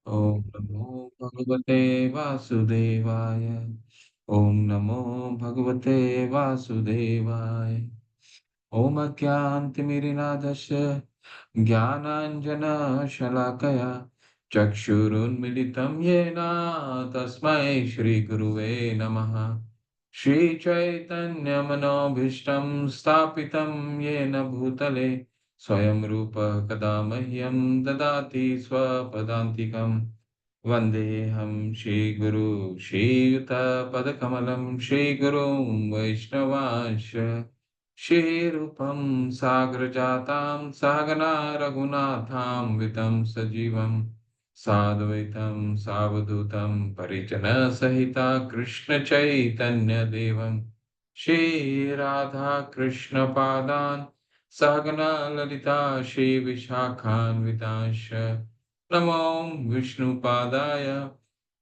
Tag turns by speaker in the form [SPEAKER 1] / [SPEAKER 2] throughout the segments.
[SPEAKER 1] ॐ नमो भगवते वासुदेवाय। ॐ नमो भगवते वासुदेवाय। ॐ अज्ञानतिमिरन्धस्य ज्ञानाञ्जनशलाकया चक्षुरुन्मिलितं येन तस्मै श्रीगुरुवे नमः। श्रीचैतन्यमनोभीष्टं स्थापितं येन भूतले स्वयं रूपः कदा मह्यं ददाति स्वपदान्तिकम्। वन्देऽहं श्रीगुरू श्रीयुतपदकमलं श्रीगुरुं वैष्णवांश्च श्रीरूपं साग्रजातां सहगना रघुनाथान्वितं सजीवं साद्वैतं सावधूतं परिजनसहिता कृष्णचैतन्यदेवं श्रीराधाकृष्णपादान् सहगना ललिता श्रीविशाखान्वितांश्च नमो विष्णुपादाय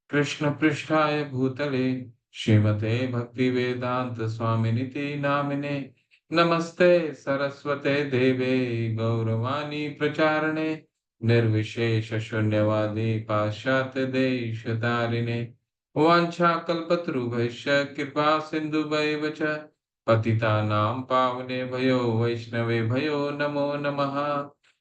[SPEAKER 1] कृष्णपृष्ठाय भूतले श्रीमते भक्तिवेदांत स्वामिनिति नामिने नमस्ते सरस्वते देवे गौरवाणी प्रचारणे निर्विशेष शून्यवादी पाश्चात्य देशतारिणे वाञ्छाकल्पतरुभ्यश्च कृपा सिन्धुभैव च पतितानां पावनेभ्यो वैष्णवेभ्यो नमो नमः।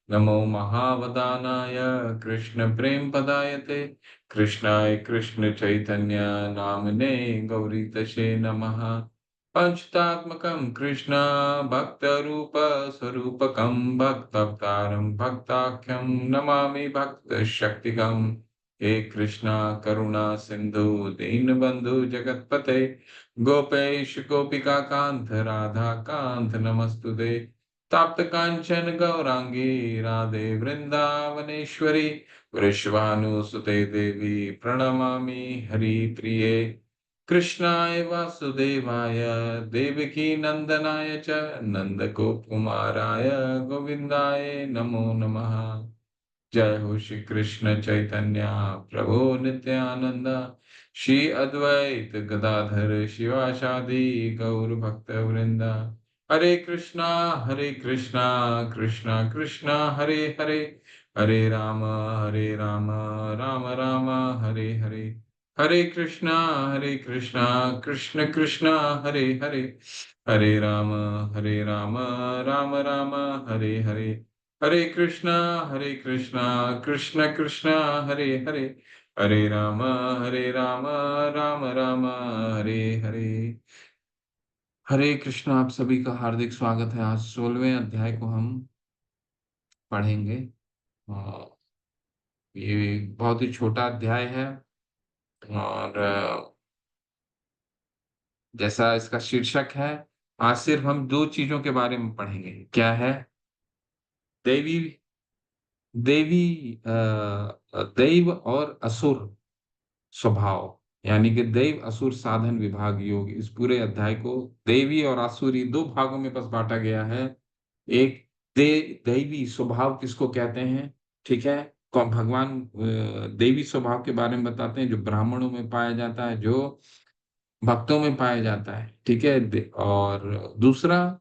[SPEAKER 1] नमो महावदानाय कृष्णप्रेमपदायते कृष्णाय कृष्ण चैतन्य नामने गौरीतशे नमः। पंचतात्मकं कृष्ण भक्तरूप स्वरूपकं भक्तावतारं भक्ताख्यं नमामि भक्तशक्तिकं। हे कृष्णा करुणा सिंधु दीनबंधु जगत्पते गोपेश गोपिका कांत राधा कांत नमस्तुते। ताप्त कांचन गौरांगी राधे वृंदावनेश्वरी वृषभानुसुते देवी प्रणमामि हरिप्रिये। कृष्णाय वासुदेवाय देवकी नंदनाय च नंदगोपकुमाराय गोविंदाय नमो नमः। जय हो श्री कृष्ण चैतन्य प्रभु नित्यानंद श्री अद्वैत गदाधर शिवासादि गौर भक्त वृंदा। हरे कृष्णा कृष्णा कृष्णा हरे हरे हरे राम राम राम हरे हरे। हरे कृष्णा कृष्ण कृष्णा हरे हरे हरे राम राम राम हरे हरे। हरे कृष्णा कृष्ण कृष्ण हरे हरे हरे राम राम राम हरे हरे। हरे कृष्णा। आप सभी का हार्दिक स्वागत है। आज 16वें अध्याय को हम पढ़ेंगे। अ, ये बहुत ही छोटा अध्याय है और जैसा इसका शीर्षक है, आज सिर्फ हम दो चीजों के बारे में पढ़ेंगे। क्या है? देवी देवी दैव और असुर स्वभाव, यानी कि दैव असुर साधन विभाग योग। इस पूरे अध्याय को देवी और आसुरी दो भागों में बस बांटा गया है। एक दैवी स्वभाव किसको कहते हैं, ठीक है। कौन भगवान देवी स्वभाव के बारे में बताते हैं, जो ब्राह्मणों में पाया जाता है, जो भक्तों में पाया जाता है, ठीक है। और दूसरा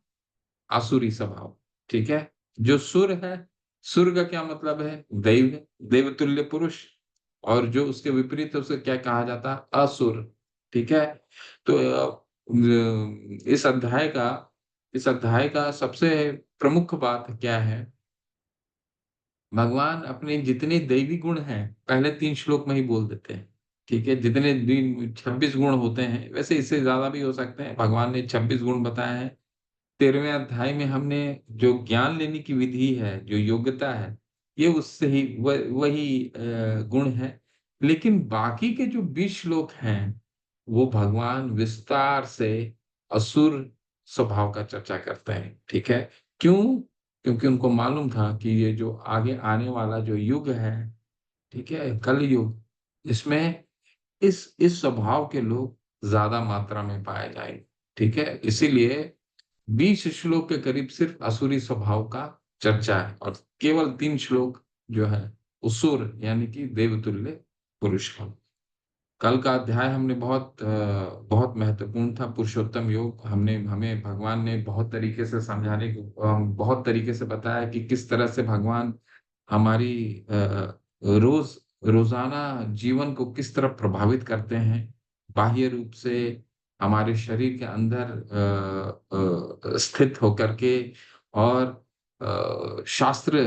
[SPEAKER 1] आसुरी स्वभाव, ठीक है। जो सुर है, सुर का क्या मतलब है? दैव, देवतुल्य पुरुष। और जो उसके विपरीत है उसे क्या कहा जाता है? असुर, ठीक है। तो इस अध्याय का सबसे प्रमुख बात क्या है? भगवान अपने जितने दैवी गुण हैं पहले 3 श्लोक में ही बोल देते हैं, ठीक है। जितने दिन 26 गुण होते हैं, वैसे इससे ज्यादा भी हो सकते हैं, भगवान ने 26 गुण बताए हैं। 13वें अध्याय में हमने जो ज्ञान लेने की विधि है, जो योग्यता है, ये उससे ही वही गुण है। लेकिन बाकी के जो 20 श्लोक हैं, वो भगवान विस्तार से असुर स्वभाव का चर्चा करते हैं, ठीक है। क्यों? क्योंकि उनको मालूम था कि ये जो आगे आने वाला जो युग है, ठीक है, कल युग, इसमें इस स्वभाव के लोग ज्यादा मात्रा में पाए जाएंगे, ठीक है। इसीलिए 20 श्लोक के करीब सिर्फ असुरी स्वभाव का चर्चा है और केवल 3 श्लोक जो है उसुर यानी कि देवतुल्य पुरुष का। कल का अध्याय हमने बहुत महत्वपूर्ण था, पुरुषोत्तम योग। हमने हमें भगवान ने बहुत तरीके से समझाने को, बहुत तरीके से बताया कि किस तरह से भगवान हमारी रोज रोजाना जीवन को किस तरह प्रभावित करते हैं, बाह्य रूप से हमारे शरीर के अंदर स्थित होकर के, और शास्त्र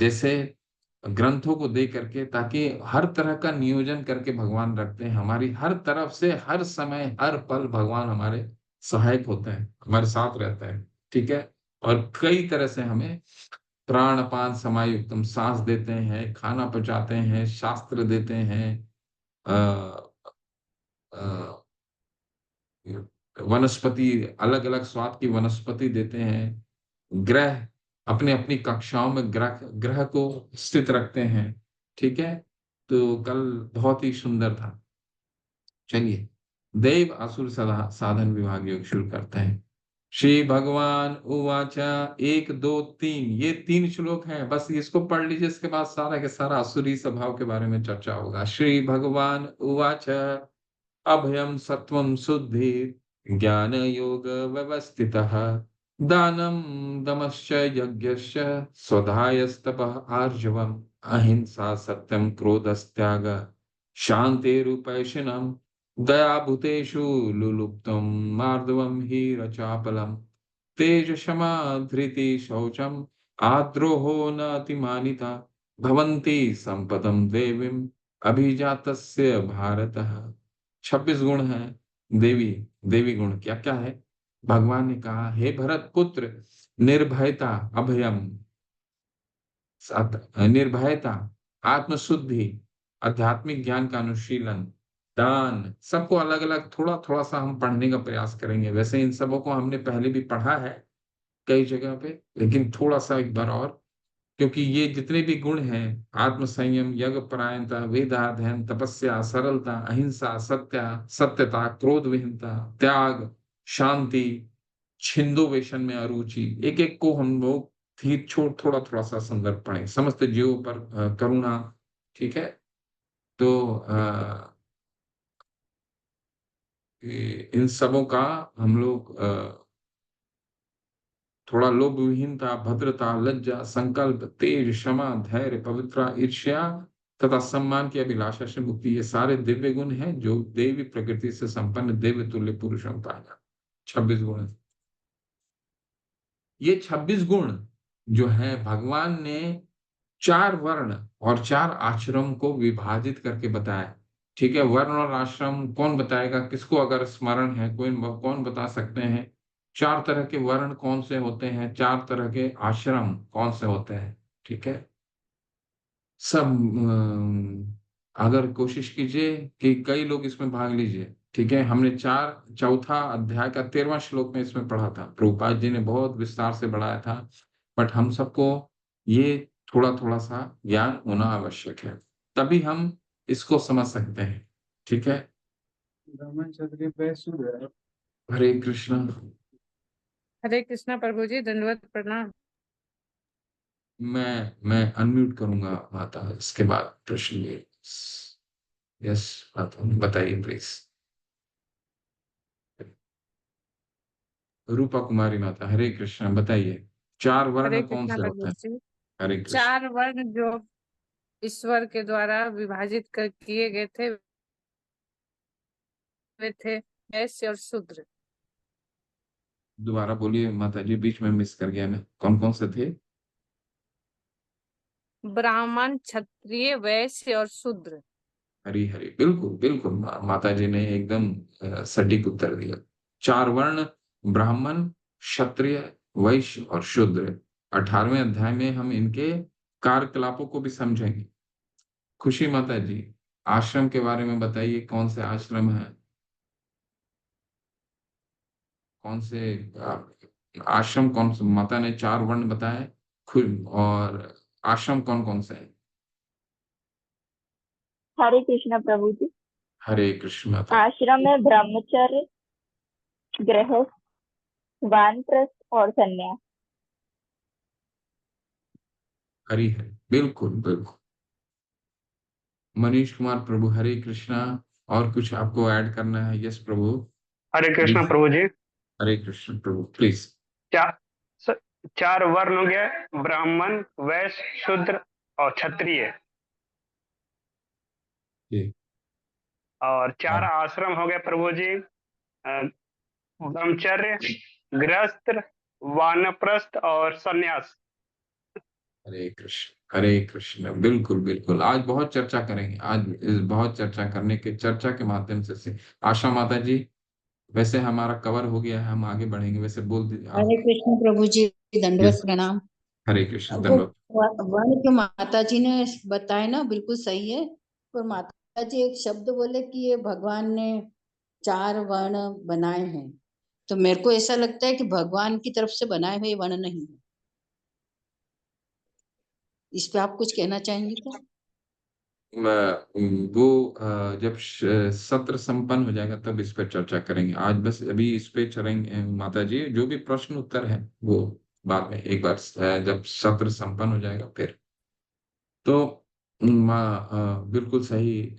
[SPEAKER 1] जैसे ग्रंथों को दे करके, ताकि हर तरह का नियोजन करके भगवान रखते हैं हमारी हर तरफ से, हर समय हर पल भगवान हमारे सहायक होते हैं, हमारे साथ रहते हैं। ठीक है। और कई तरह से हमें प्राण अपान समायुक्तम सांस देते हैं, खाना पचाते हैं, शास्त्र देते हैं, अ, अ, वनस्पति, अलग अलग स्वाद की वनस्पति देते हैं, ग्रह अपने अपनी कक्षाओं में ग्रह ग्रह को स्थित रखते हैं। ठीक है। तो कल बहुत ही सुंदर था। चलिए, दैव असुर साधन विभाग योग शुरू करते हैं। श्री भगवान उवाचा, 1 2 3, ये 3 श्लोक हैं, बस इसको पढ़ लीजिए, इसके बाद सारा के सारा असुरी स्वभाव के बारे में चर्चा होगा। श्री भगवान उवाचा, अभयम सत्वम शुद्धि ज्ञान योग व्यवस्थितः दानम दमश्च यज्ञश्च स्वधायस्तपः आर्जवम् अहिंसा सत्यम क्रोधस्त्याग शान्तिरुपैशनम् दया भूतेषु लुलुप्तम मार्दवम हीरचापलम तेज क्षमा धृति शौचम आद्रोहो न अतिमानिता भवन्ति संपदम देवीम अभिजातस्य भारतः। 26 गुण है। देवी देवी गुण क्या क्या है? भगवान ने कहा, हे भरत पुत्र, निर्भयता, अभयम, निर्भयता, आत्मशुद्धि, आध्यात्मिक ज्ञान का अनुशीलन, दान, सबको अलग अलग थोड़ा थोड़ा सा हम पढ़ने का प्रयास करेंगे। वैसे इन सबों को हमने पहले भी पढ़ा है कई जगह पे, लेकिन थोड़ा सा एक बार और, क्योंकि ये जितने भी गुण हैं, आत्म संयम, यज्ञ परायणता, वेदाध्ययन, तपस्या, सरलता, अहिंसा, सत्यता, क्रोध विहीनता, त्याग, शांति, छिंदो वेशन में अरुचि, एक एक को हम लोग थोड़ा थोड़ा सा संदर्भ पढ़ें। समस्त जीवों पर करुणा। ठीक है। तो इन सबों का हम लोग थोड़ा लोभ विहीनता, भद्रता, लज्जा, संकल्प, तेज, क्षमा, धैर्य, पवित्रता, ईर्ष्या तथा सम्मान की अभिलाषा से मुक्ति, ये सारे दिव्य गुण हैं जो देवी प्रकृति से संपन्न देव तुल्य पुरुषों में पाया जाता। 26 गुण। ये 26 गुण जो है, भगवान ने 4 वर्ण और 4 आश्रम को विभाजित करके बताया। ठीक है। वर्ण और आश्रम कौन बताएगा? किसको अगर स्मरण है, कोई कौन बता सकते हैं? 4 तरह के वर्ण कौन से होते हैं, 4 तरह के आश्रम कौन से होते हैं? ठीक है। सब अगर कोशिश कीजिए कि कई लोग इसमें भाग लीजिए। ठीक है। हमने चौथा अध्याय का 13वां श्लोक में इसमें पढ़ा था, प्रभुपाद जी ने बहुत विस्तार से बढ़ाया था, बट हम सबको ये थोड़ा थोड़ा सा ज्ञान होना आवश्यक है, तभी हम इसको समझ सकते हैं। ठीक है। ब्राह्मण क्षत्रिय वैश्य शूद्र। हरे कृष्ण।
[SPEAKER 2] हरे कृष्णा प्रभु जी, दंडवत प्रणाम।
[SPEAKER 1] मैं अनम्यूट करूंगा माता, इसके बाद प्रश्न। यस माता, बताइए प्लीज। रूपा कुमारी माता, हरे कृष्ण, बताइए 4 वर्ण
[SPEAKER 2] हरे
[SPEAKER 1] कौन
[SPEAKER 2] कृष्णा
[SPEAKER 1] से
[SPEAKER 2] प्रभु
[SPEAKER 1] होते हैं?
[SPEAKER 2] जी।
[SPEAKER 1] हरे कृष्ण।
[SPEAKER 2] 4 वर्ण जो ईश्वर के द्वारा विभाजित किए गए थे, वे थे वैश्य और शूद्र।
[SPEAKER 1] दोबारा बोलिए माता जी, बीच में मिस कर गया मैं, कौन कौन से थे?
[SPEAKER 2] ब्राह्मण, क्षत्रिय, वैश्य और शूद्र।
[SPEAKER 1] हरी हरी, बिल्कुल बिल्कुल, माता जी ने एकदम सटीक उत्तर दिया। 4 वर्ण, ब्राह्मण, क्षत्रिय, वैश्य और शूद्र। 18वें अध्याय में हम इनके कार्यकलापों को भी समझेंगे। खुशी माता जी, आश्रम के बारे में बताइए, कौन से आश्रम है? कौन से आश्रम, कौन से? माता ने 4 वर्ण बताए, खुद, और आश्रम कौन कौन से हैं?
[SPEAKER 3] हरे कृष्णा प्रभु जी।
[SPEAKER 1] हरे कृष्ण माता जी।
[SPEAKER 3] आश्रम में ब्रह्मचर्य, गृहस्थ, वानप्रस्थ और संन्यास।
[SPEAKER 1] हरी हरी, बिल्कुल बिल्कुल। मनीष कुमार प्रभु, हरे कृष्णा। और कुछ आपको ऐड करना है? Yes Prabhu,
[SPEAKER 4] Hare Krishna
[SPEAKER 1] please.
[SPEAKER 4] Prabhu ji.
[SPEAKER 1] Hare Krishna Prabhu, please.
[SPEAKER 4] चार 4 वर्ण हो गया, ब्राह्मण, वैश्य, शूद्र और क्षत्रिय।
[SPEAKER 1] जी।
[SPEAKER 4] और 4
[SPEAKER 1] हाँ।
[SPEAKER 4] आश्रम हो गए प्रभु जी, ब्रह्मचर्य, गृहस्थ, वानप्रस्थ और सन्यास।
[SPEAKER 1] हरे कृष्ण, हरे कृष्ण। बिल्कुल बिल्कुल, आज बहुत चर्चा करेंगे, आज इस बहुत चर्चा करने के, चर्चा के माध्यम से आशा माता जी, वैसे हमारा कवर हो गया है, हम आगे बढ़ेंगे, वैसे बोल दीजिए आप।
[SPEAKER 5] हरे कृष्ण प्रभु जी, दंडवत
[SPEAKER 1] यस।
[SPEAKER 5] प्रणाम।
[SPEAKER 1] हरे कृष्ण,
[SPEAKER 5] वो
[SPEAKER 1] धन्यवाद।
[SPEAKER 5] वर्ण जो माता जी ने बताए ना, बिल्कुल सही है। पर माता जी एक शब्द बोले कि ये भगवान ने 4 वर्ण बनाए हैं, तो मेरे को ऐसा लगता है कि भगवान की तरफ से बनाए हुए वर्ण नहीं है। इस पे आप कुछ कहना चाहेंगे क्या?
[SPEAKER 1] वो जब सत्र संपन्न हो जाएगा तब इस पर चर्चा करेंगे, आज बस अभी इस पे चलेंगे माता जी, जो भी प्रश्न उत्तर है वो बाद में, एक बार जब सत्र संपन्न हो जाएगा फिर। तो माँ बिल्कुल सही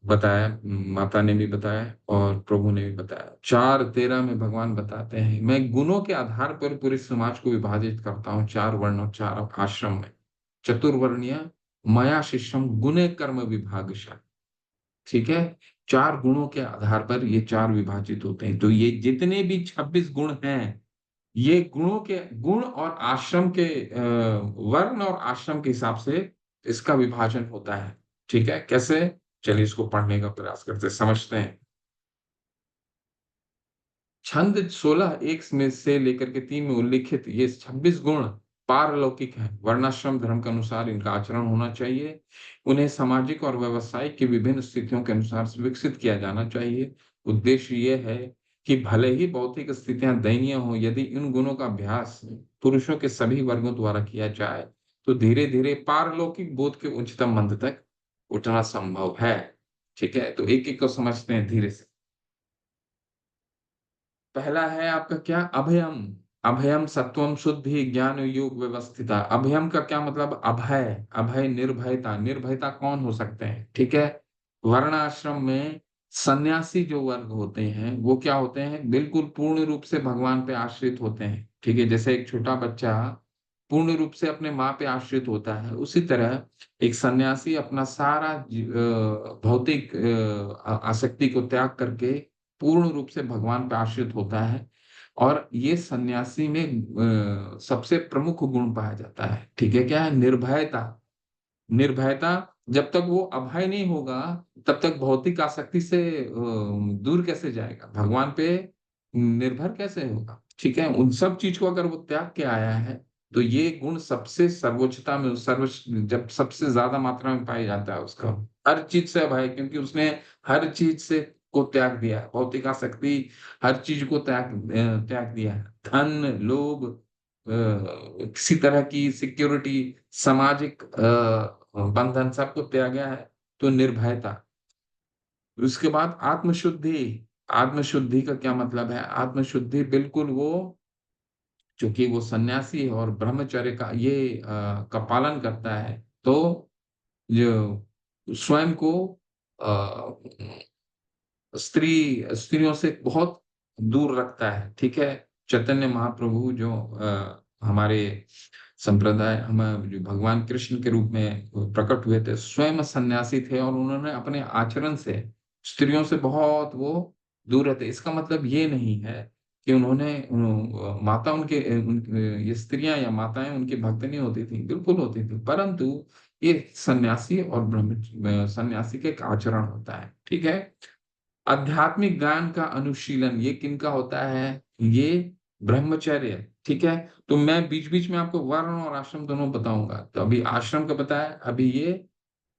[SPEAKER 1] बताया, माता ने भी बताया और प्रभु ने भी बताया। 4:13 में भगवान बताते हैं, मैं गुणों के आधार पर पूरे समाज को विभाजित करता हूँ 4 वर्ण और 4 आश्रम में। चतुर्वर्णीय मया शिष्यम गुणे कर्म विभागशः। ठीक है, 4 गुणों के आधार पर ये 4 विभाजित होते हैं। तो ये जितने भी 26 गुण हैं, ये गुणों के, गुण और आश्रम के वर्ण और आश्रम के हिसाब से इसका विभाजन होता है। ठीक है, कैसे? चलिए इसको पढ़ने का प्रयास करते हैं, समझते हैं। छंद 16 एक में से लेकर के 3 में उल्लिखित ये 26 गुण पारलौकिक हैं। वर्णाश्रम धर्म के अनुसार इनका आचरण होना चाहिए। उन्हें सामाजिक और व्यवसायिक की विभिन्न स्थितियों के अनुसार विकसित किया जाना चाहिए। उद्देश्य ये है कि भले ही भौतिक स्थितियां दयनीय हो, यदि इन गुणों का अभ्यास पुरुषों के सभी वर्गों द्वारा किया जाए तो धीरे धीरे पारलौकिक बोध के उच्चतम मंद तक उठना संभव है। ठीक है, तो एक एक को समझते हैं धीरे से। पहला है आपका क्या? अभयम। अभयम सत्वम शुद्धि ज्ञान योग व्यवस्थिता। अभयम का क्या मतलब? अभय, अभय निर्भयता। निर्भयता कौन हो सकते हैं? ठीक है, वर्णाश्रम में सन्यासी जो वर्ग होते हैं वो क्या होते हैं? बिल्कुल पूर्ण रूप से भगवान पे आश्रित होते हैं। ठीक है, जैसे एक छोटा बच्चा पूर्ण रूप से अपने माँ पे आश्रित होता है, उसी तरह एक सन्यासी अपना सारा भौतिक आसक्ति को त्याग करके पूर्ण रूप से भगवान पे आश्रित होता है। और ये सन्यासी में सबसे प्रमुख गुण पाया जाता है। ठीक है, क्या है? निर्भयता। निर्भयता, जब तक वो अभय नहीं होगा तब तक भौतिक आसक्ति से दूर कैसे जाएगा, भगवान पे निर्भर कैसे होगा? ठीक है, उन सब चीज को अगर वो त्याग के आया है तो ये गुण सबसे सर्वोच्चता में, जब सबसे ज्यादा मात्रा में पाया जाता है उसका, हर चीज से अभय, क्योंकि उसने हर चीज से को त्याग दिया है, भौतिक आसक्ति, हर चीज को त्याग दिया है। धन, लोभ, किसी तरह की सिक्योरिटी, सामाजिक बंधन, सबको त्यागा है, तो निर्भयता। उसके बाद आत्मशुद्धि। आत्मशुद्धि का क्या मतलब है? आत्मशुद्धि बिल्कुल वो, चूंकि वो सन्यासी है और ब्रह्मचर्य का का पालन करता है, तो जो स्वयं को स्त्रियों से बहुत दूर रखता है। ठीक है, चैतन्य महाप्रभु जो हमारे संप्रदाय, हम जो भगवान कृष्ण के रूप में प्रकट हुए थे, स्वयं सन्यासी थे और उन्होंने अपने आचरण से स्त्रियों से बहुत वो दूर रहते। इसका मतलब ये नहीं है कि उन्होंने माता उनके ये स्त्रियां या माताएं उनकी भक्त नहीं होती थी, बिल्कुल होती थी, परंतु ये सन्यासी और ब्रह्म सन्यासी का एक आचरण होता है। ठीक है, आध्यात्मिक ज्ञान का अनुशीलन ये किनका होता है? ये ब्रह्मचर्य। ठीक है, तो मैं बीच बीच में आपको वर्ण और आश्रम दोनों बताऊंगा। तो अभी आश्रम का बताया, अभी ये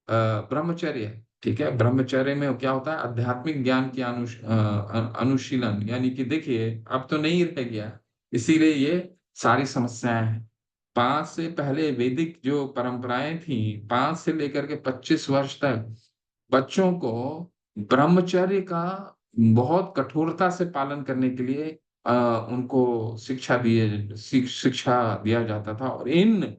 [SPEAKER 1] ब्रह्मचर्य है। ठीक है, ब्रह्मचर्य में क्या होता है? आध्यात्मिक ज्ञान की अनुशीलन, यानी कि देखिए अब तो नहीं रह गया, इसीलिए ये सारी समस्याएं हैं। 5 से पहले वैदिक जो परंपराएं थी, 5 से लेकर के 25 वर्ष तक बच्चों को ब्रह्मचर्य का बहुत कठोरता से पालन करने के लिए उनको शिक्षा दिया जाता था। और इन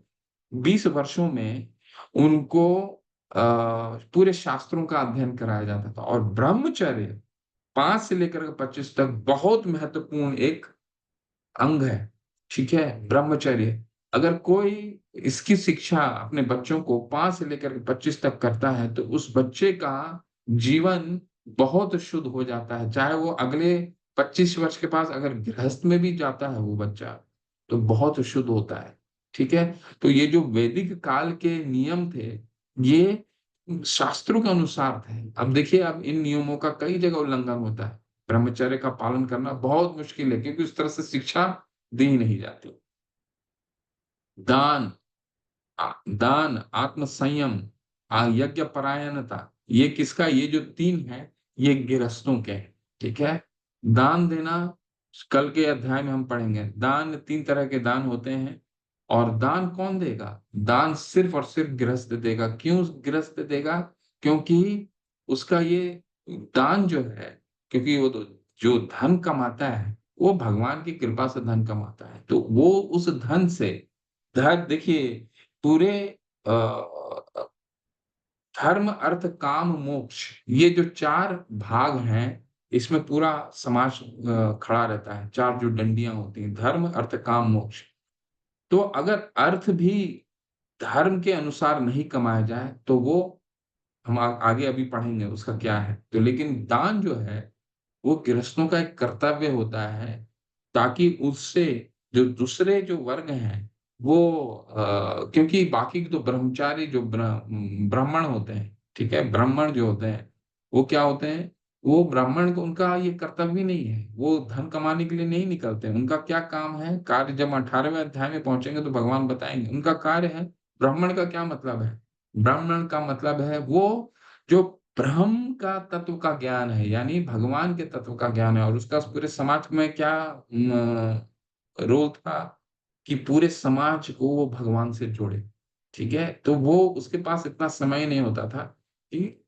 [SPEAKER 1] 20 वर्षों में उनको पूरे शास्त्रों का अध्ययन कराया जाता था। और ब्रह्मचर्य 5 से लेकर के 25 तक बहुत महत्वपूर्ण एक अंग है। ठीक है, ब्रह्मचर्य अगर कोई इसकी शिक्षा अपने बच्चों को 5 से लेकर 25 तक करता है तो उस बच्चे का जीवन बहुत शुद्ध हो जाता है। चाहे वो अगले 25 वर्ष के पास अगर गृहस्थ में भी जाता है वो बच्चा, तो बहुत शुद्ध होता है। ठीक है? तो ये जो वैदिक काल के नियम थे, ये शास्त्रों के अनुसार थे। अब देखिए, अब इन नियमों का कई जगह उल्लंघन होता है। ब्रह्मचर्य का पालन करना बहुत मुश्किल है, क्योंकि उस तरह से शिक्षा दी नहीं जाती। दान, दान, आत्म संयम, यज्ञ परायणता, ये किसका? ये जो 3 है, ये गृहस्थों के हैं। ठीक है? दान देना, कल के अध्याय में हम पढ़ेंगे। दान, 3 तरह के दान होते हैं। और दान कौन देगा? दान सिर्फ और सिर्फ गृहस्थ देगा। क्यों गृहस्थ देगा? क्योंकि उसका ये दान जो है, क्योंकि वो तो जो धन कमाता है वो भगवान की कृपा से धन कमाता है, तो वो उस धन से, धन देखिए, पूरे अ, धर्म अर्थ काम मोक्ष, ये जो 4 भाग हैं, इसमें पूरा समाज खड़ा रहता है। 4 जो डंडियां होती हैं, धर्म अर्थ काम मोक्ष। तो अगर अर्थ भी धर्म के अनुसार नहीं कमाया जाए तो वो हम आगे अभी पढ़ेंगे उसका क्या है। तो लेकिन दान जो है वो गृहस्थों का एक कर्तव्य होता है, ताकि उससे जो दूसरे जो वर्ग हैं वो क्योंकि बाकी तो ब्रह्मचारी जो ब्राह्मण होते हैं, ठीक है, ब्राह्मण जो होते हैं वो क्या होते हैं, वो ब्राह्मण को उनका ये कर्तव्य नहीं है, वो धन कमाने के लिए नहीं निकलते हैं। उनका क्या काम है, कार्य, जब 18वें अध्याय में पहुंचेंगे तो भगवान बताएंगे उनका कार्य है। ब्राह्मण का क्या मतलब है? ब्राह्मण का मतलब है वो जो ब्रह्म का तत्व का ज्ञान है, यानी भगवान के तत्व का ज्ञान है। और उसका पूरे समाज में क्या रोल था कि पूरे समाज को वो भगवान से जोड़े। ठीक है? तो वो उसके पास इतना समय नहीं होता था कि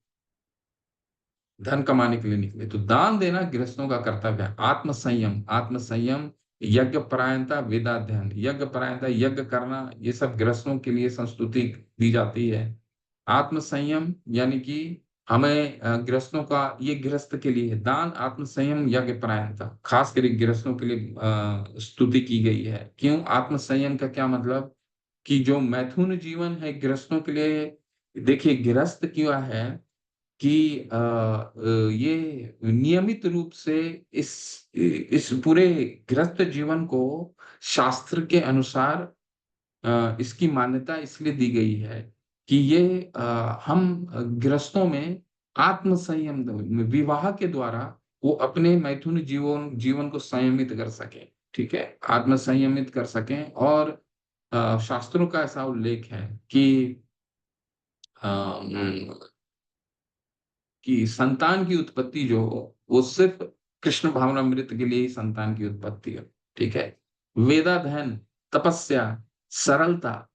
[SPEAKER 1] धन कमाने के लिए निकले। तो दान देना गृहस्थों का कर्तव्य है। आत्म संयम, आत्म संयम, यज्ञ परायणता, वेदाध्ययन, यज्ञ परायणता, यज्ञ करना, ये सब गृहस्थों के लिए संस्तुति दी जाती है। आत्म संयम यानी कि हमें गृहस्थों का, ये गृहस्थ के लिए है। दान, आत्म संयम, यज्ञ परायणता खास करके गृहस्थों के लिए स्तुति की गई है। क्यों? आत्म संयम का क्या मतलब कि जो मैथुन जीवन है गृहस्थों के लिए, देखिए गृहस्थ क्या है कि ये नियमित रूप से इस पूरे गृहस्थ जीवन को शास्त्र के अनुसार इसकी मान्यता इसलिए दी गई है कि ये हम गृहस्थों में आत्म संयम, विवाह के द्वारा वो अपने मैथुन जीवन जीवन को संयमित कर सके। ठीक है? आत्म संयमित कर सकें। और शास्त्रों का ऐसा उल्लेख है कि संतान की उत्पत्ति जो हो वो सिर्फ कृष्ण भावनामृत के लिए ही संतान की उत्पत्ति है। ठीक है? वेदाध्ययन, तपस्या, सरलता,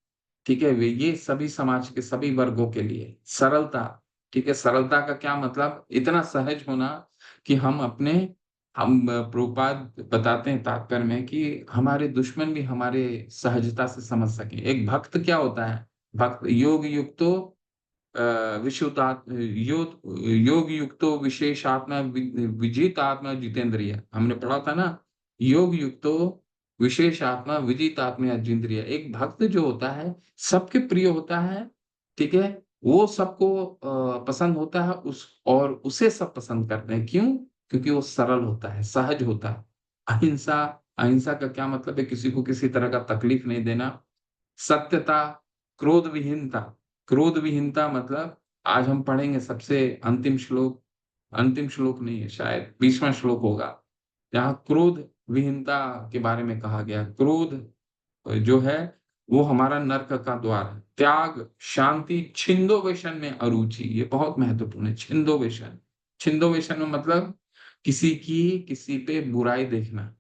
[SPEAKER 1] ठीक है, वे ये सभी समाज के सभी वर्गों के लिए सरलता। ठीक है? सरलता का क्या मतलब? इतना सहज होना कि हम प्रभुपाद बताते हैं तात्पर्य में कि हमारे दुश्मन भी हमारे सहजता से समझ सके। एक भक्त क्या होता है? भक्त योग युक्तो योग युक्तो विशेषात्मा विजित आत्मा जितेंद्रिय, हमने पढ़ा था ना, योग युक्तो विशेष आत्मा विजित आत्मा जितेंद्रिय। एक भक्त जो होता है सबके प्रिय होता है। ठीक है? वो सबको पसंद होता है, और उसे सब पसंद करते हैं। क्यों? क्योंकि वो सरल होता है, सहज होता है। अहिंसा, अहिंसा का क्या मतलब है? किसी को किसी तरह का तकलीफ नहीं देना। सत्यता, क्रोध विहीनता, क्रोध विहीनता मतलब आज हम पढ़ेंगे सबसे अंतिम श्लोक, अंतिम श्लोक नहीं है शायद 20वां श्लोक होगा, जहाँ क्रोध विहीनता के बारे में कहा गया। क्रोध जो है वो हमारा नरक का द्वार है। त्याग, शांति, छिंदोवेशन में अरुचि, ये बहुत महत्वपूर्ण है। छिंदोवेशन, छिंदोवेशन में मतलब किसी पे बुराई देखना।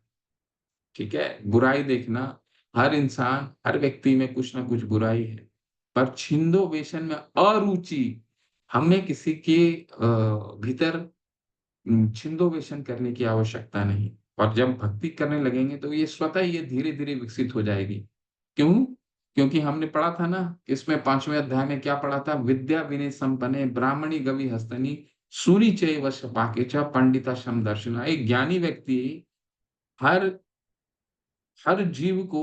[SPEAKER 1] ठीक है? बुराई देखना, हर इंसान, हर व्यक्ति में कुछ ना कुछ बुराई है, पर छिंदोवेशन में अरुचि, हमें किसी के भीतर छिंदोवेशन करने की आवश्यकता नहीं। और जब भक्ति करने लगेंगे तो ये स्वतः ये धीरे धीरे विकसित हो जाएगी। क्यों? क्योंकि हमने पढ़ा था ना, इसमें 5वें अध्याय में क्या पढ़ा था? विद्या विनय संपन्ने ब्राह्मणी गवि हस्तनी सूरी चय वश पाके च पंडिता शम दर्शना। एक ज्ञानी व्यक्ति हर हर जीव को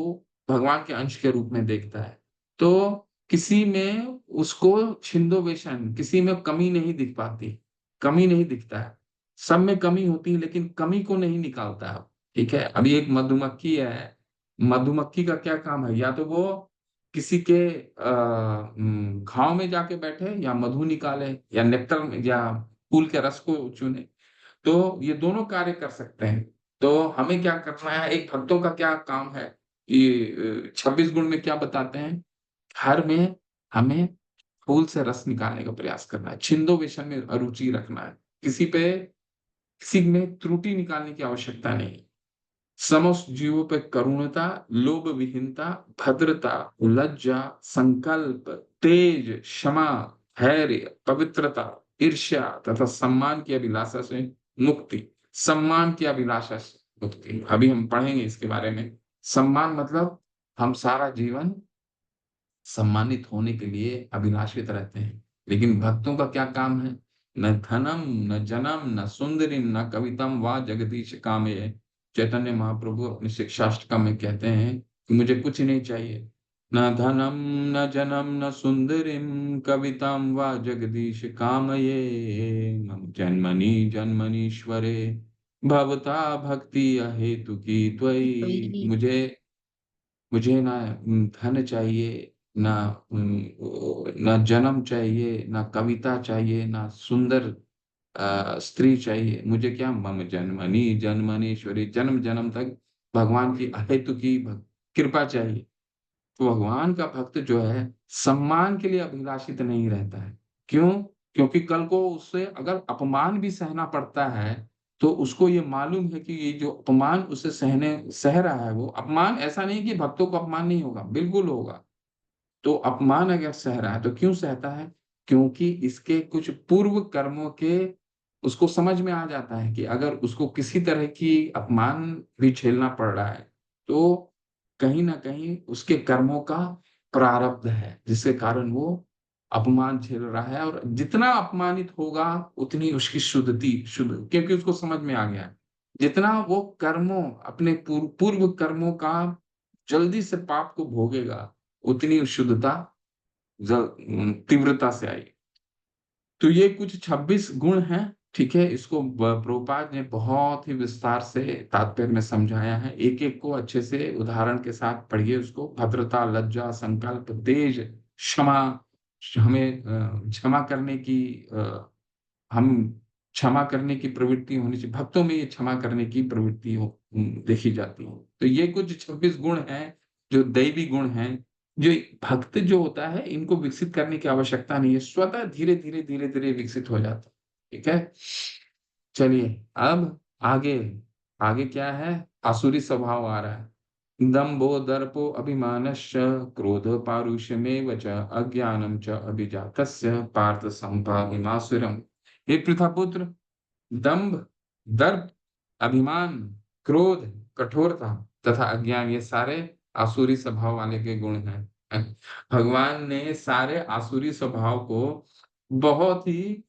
[SPEAKER 1] भगवान के अंश के रूप में देखता है। तो किसी में उसको छिंदोवेशन, किसी में कमी नहीं दिख पाती, कमी नहीं दिखता है। सब में कमी होती है लेकिन कमी को नहीं निकालता है। ठीक है, अभी एक मधुमक्खी है, मधुमक्खी का क्या काम है, या तो वो किसी के घाव में जाके बैठे या मधु निकाले या नेक्टर या फूल के रस को चुने। तो ये दोनों कार्य कर सकते हैं। तो हमें क्या करना है, एक भक्तों का क्या काम है, ये 26 गुण में क्या बताते हैं, हर में हमें फूल से रस निकालने का प्रयास करना है, छिंदो विषय में अरुचि रखना है, किसी में त्रुटि निकालने की आवश्यकता नहीं। समस्त जीवों पे करुणता, लोभ विहीनता, भद्रता, लज्जा, संकल्प, तेज, क्षमा, धैर्य, पवित्रता, ईर्ष्या तथा सम्मान की अभिलाषा से मुक्ति। सम्मान की अभिलाषा से मुक्ति, अभी हम पढ़ेंगे इसके बारे में। सम्मान मतलब हम सारा जीवन सम्मानित होने के लिए अभिलाषित रहते हैं, लेकिन भक्तों का क्या काम है, न धनम न जनम न सुंदरीम न कवितम व जगदीश कामये। चैतन्य महाप्रभु अपने शिक्षाष्टकम में कहते हैं कि मुझे कुछ नहीं चाहिए, न धनम न जनम न सुंदरीम कवितम व जगदीश कामये, मम जन्मनि जन्मनीश्वरे भवता भक्ति अहेतु की त्वयि। मुझे मुझे ना धन चाहिए, ना ना जन्म चाहिए, ना कविता चाहिए, ना सुंदर स्त्री चाहिए। मुझे क्या, मम जन्मनि जन्मनीश्वरी, जन्म जन्म तक भगवान की अहेतु की कृपा चाहिए। तो भगवान का भक्त जो है सम्मान के लिए अभिलाषित नहीं रहता है। क्यों? क्योंकि कल को उससे अगर अपमान भी सहना पड़ता है तो उसको ये मालूम है कि ये जो अपमान उसे सह रहा है, वो अपमान ऐसा नहीं कि भक्तों को अपमान नहीं होगा, बिल्कुल होगा। तो अपमान अगर सह रहा है तो क्यों सहता है? क्योंकि इसके कुछ पूर्व कर्मों के उसको समझ में आ जाता है कि अगर उसको किसी तरह की अपमान भी झेलना पड़ रहा है तो कहीं ना कहीं उसके कर्मों का प्रारब्ध है, जिसके कारण वो अपमान झेल रहा है। और जितना अपमानित होगा उतनी उसकी शुद्ध, क्योंकि उसको समझ में आ गया है, जितना वो कर्मों अपने पूर्व कर्मों का जल्दी से पाप को भोगेगा उतनी शुद्धता तीव्रता से आई। तो ये कुछ 26 गुण हैं। ठीक है, इसको प्रभुपाद ने बहुत ही विस्तार से तात्पर्य में समझाया है, एक एक को अच्छे से उदाहरण के साथ पढ़िए उसको। भद्रता, लज्जा, संकल्प, तेज, क्षमा, हमें क्षमा करने की हम क्षमा करने की प्रवृत्ति होनी चाहिए, भक्तों में ये क्षमा करने की प्रवृत्ति देखी जाती है। तो ये कुछ 26 गुण हैं जो दैवी गुण हैं, जो भक्त जो होता है इनको विकसित करने की आवश्यकता नहीं है, स्वतः धीरे धीरे विकसित हो जाता है। ठीक है, चलिए अब आगे, आगे क्या है, आसुरी स्वभाव आ रहा है। दंभो दर्पो अभिमानश्च क्रोध पारुष्यमेव च अज्ञानम च अभिजातस्य पार्थ संभाविमासुरम। हे पृथापुत्र, दंभ, दर्प, अभिमान, क्रोध, कठोरता तथा अज्ञान, ये सारे आसुरी स्वभाव वाले के गुण हैं। भगवान ने सारे आसुरी स्वभाव को बहुत ही,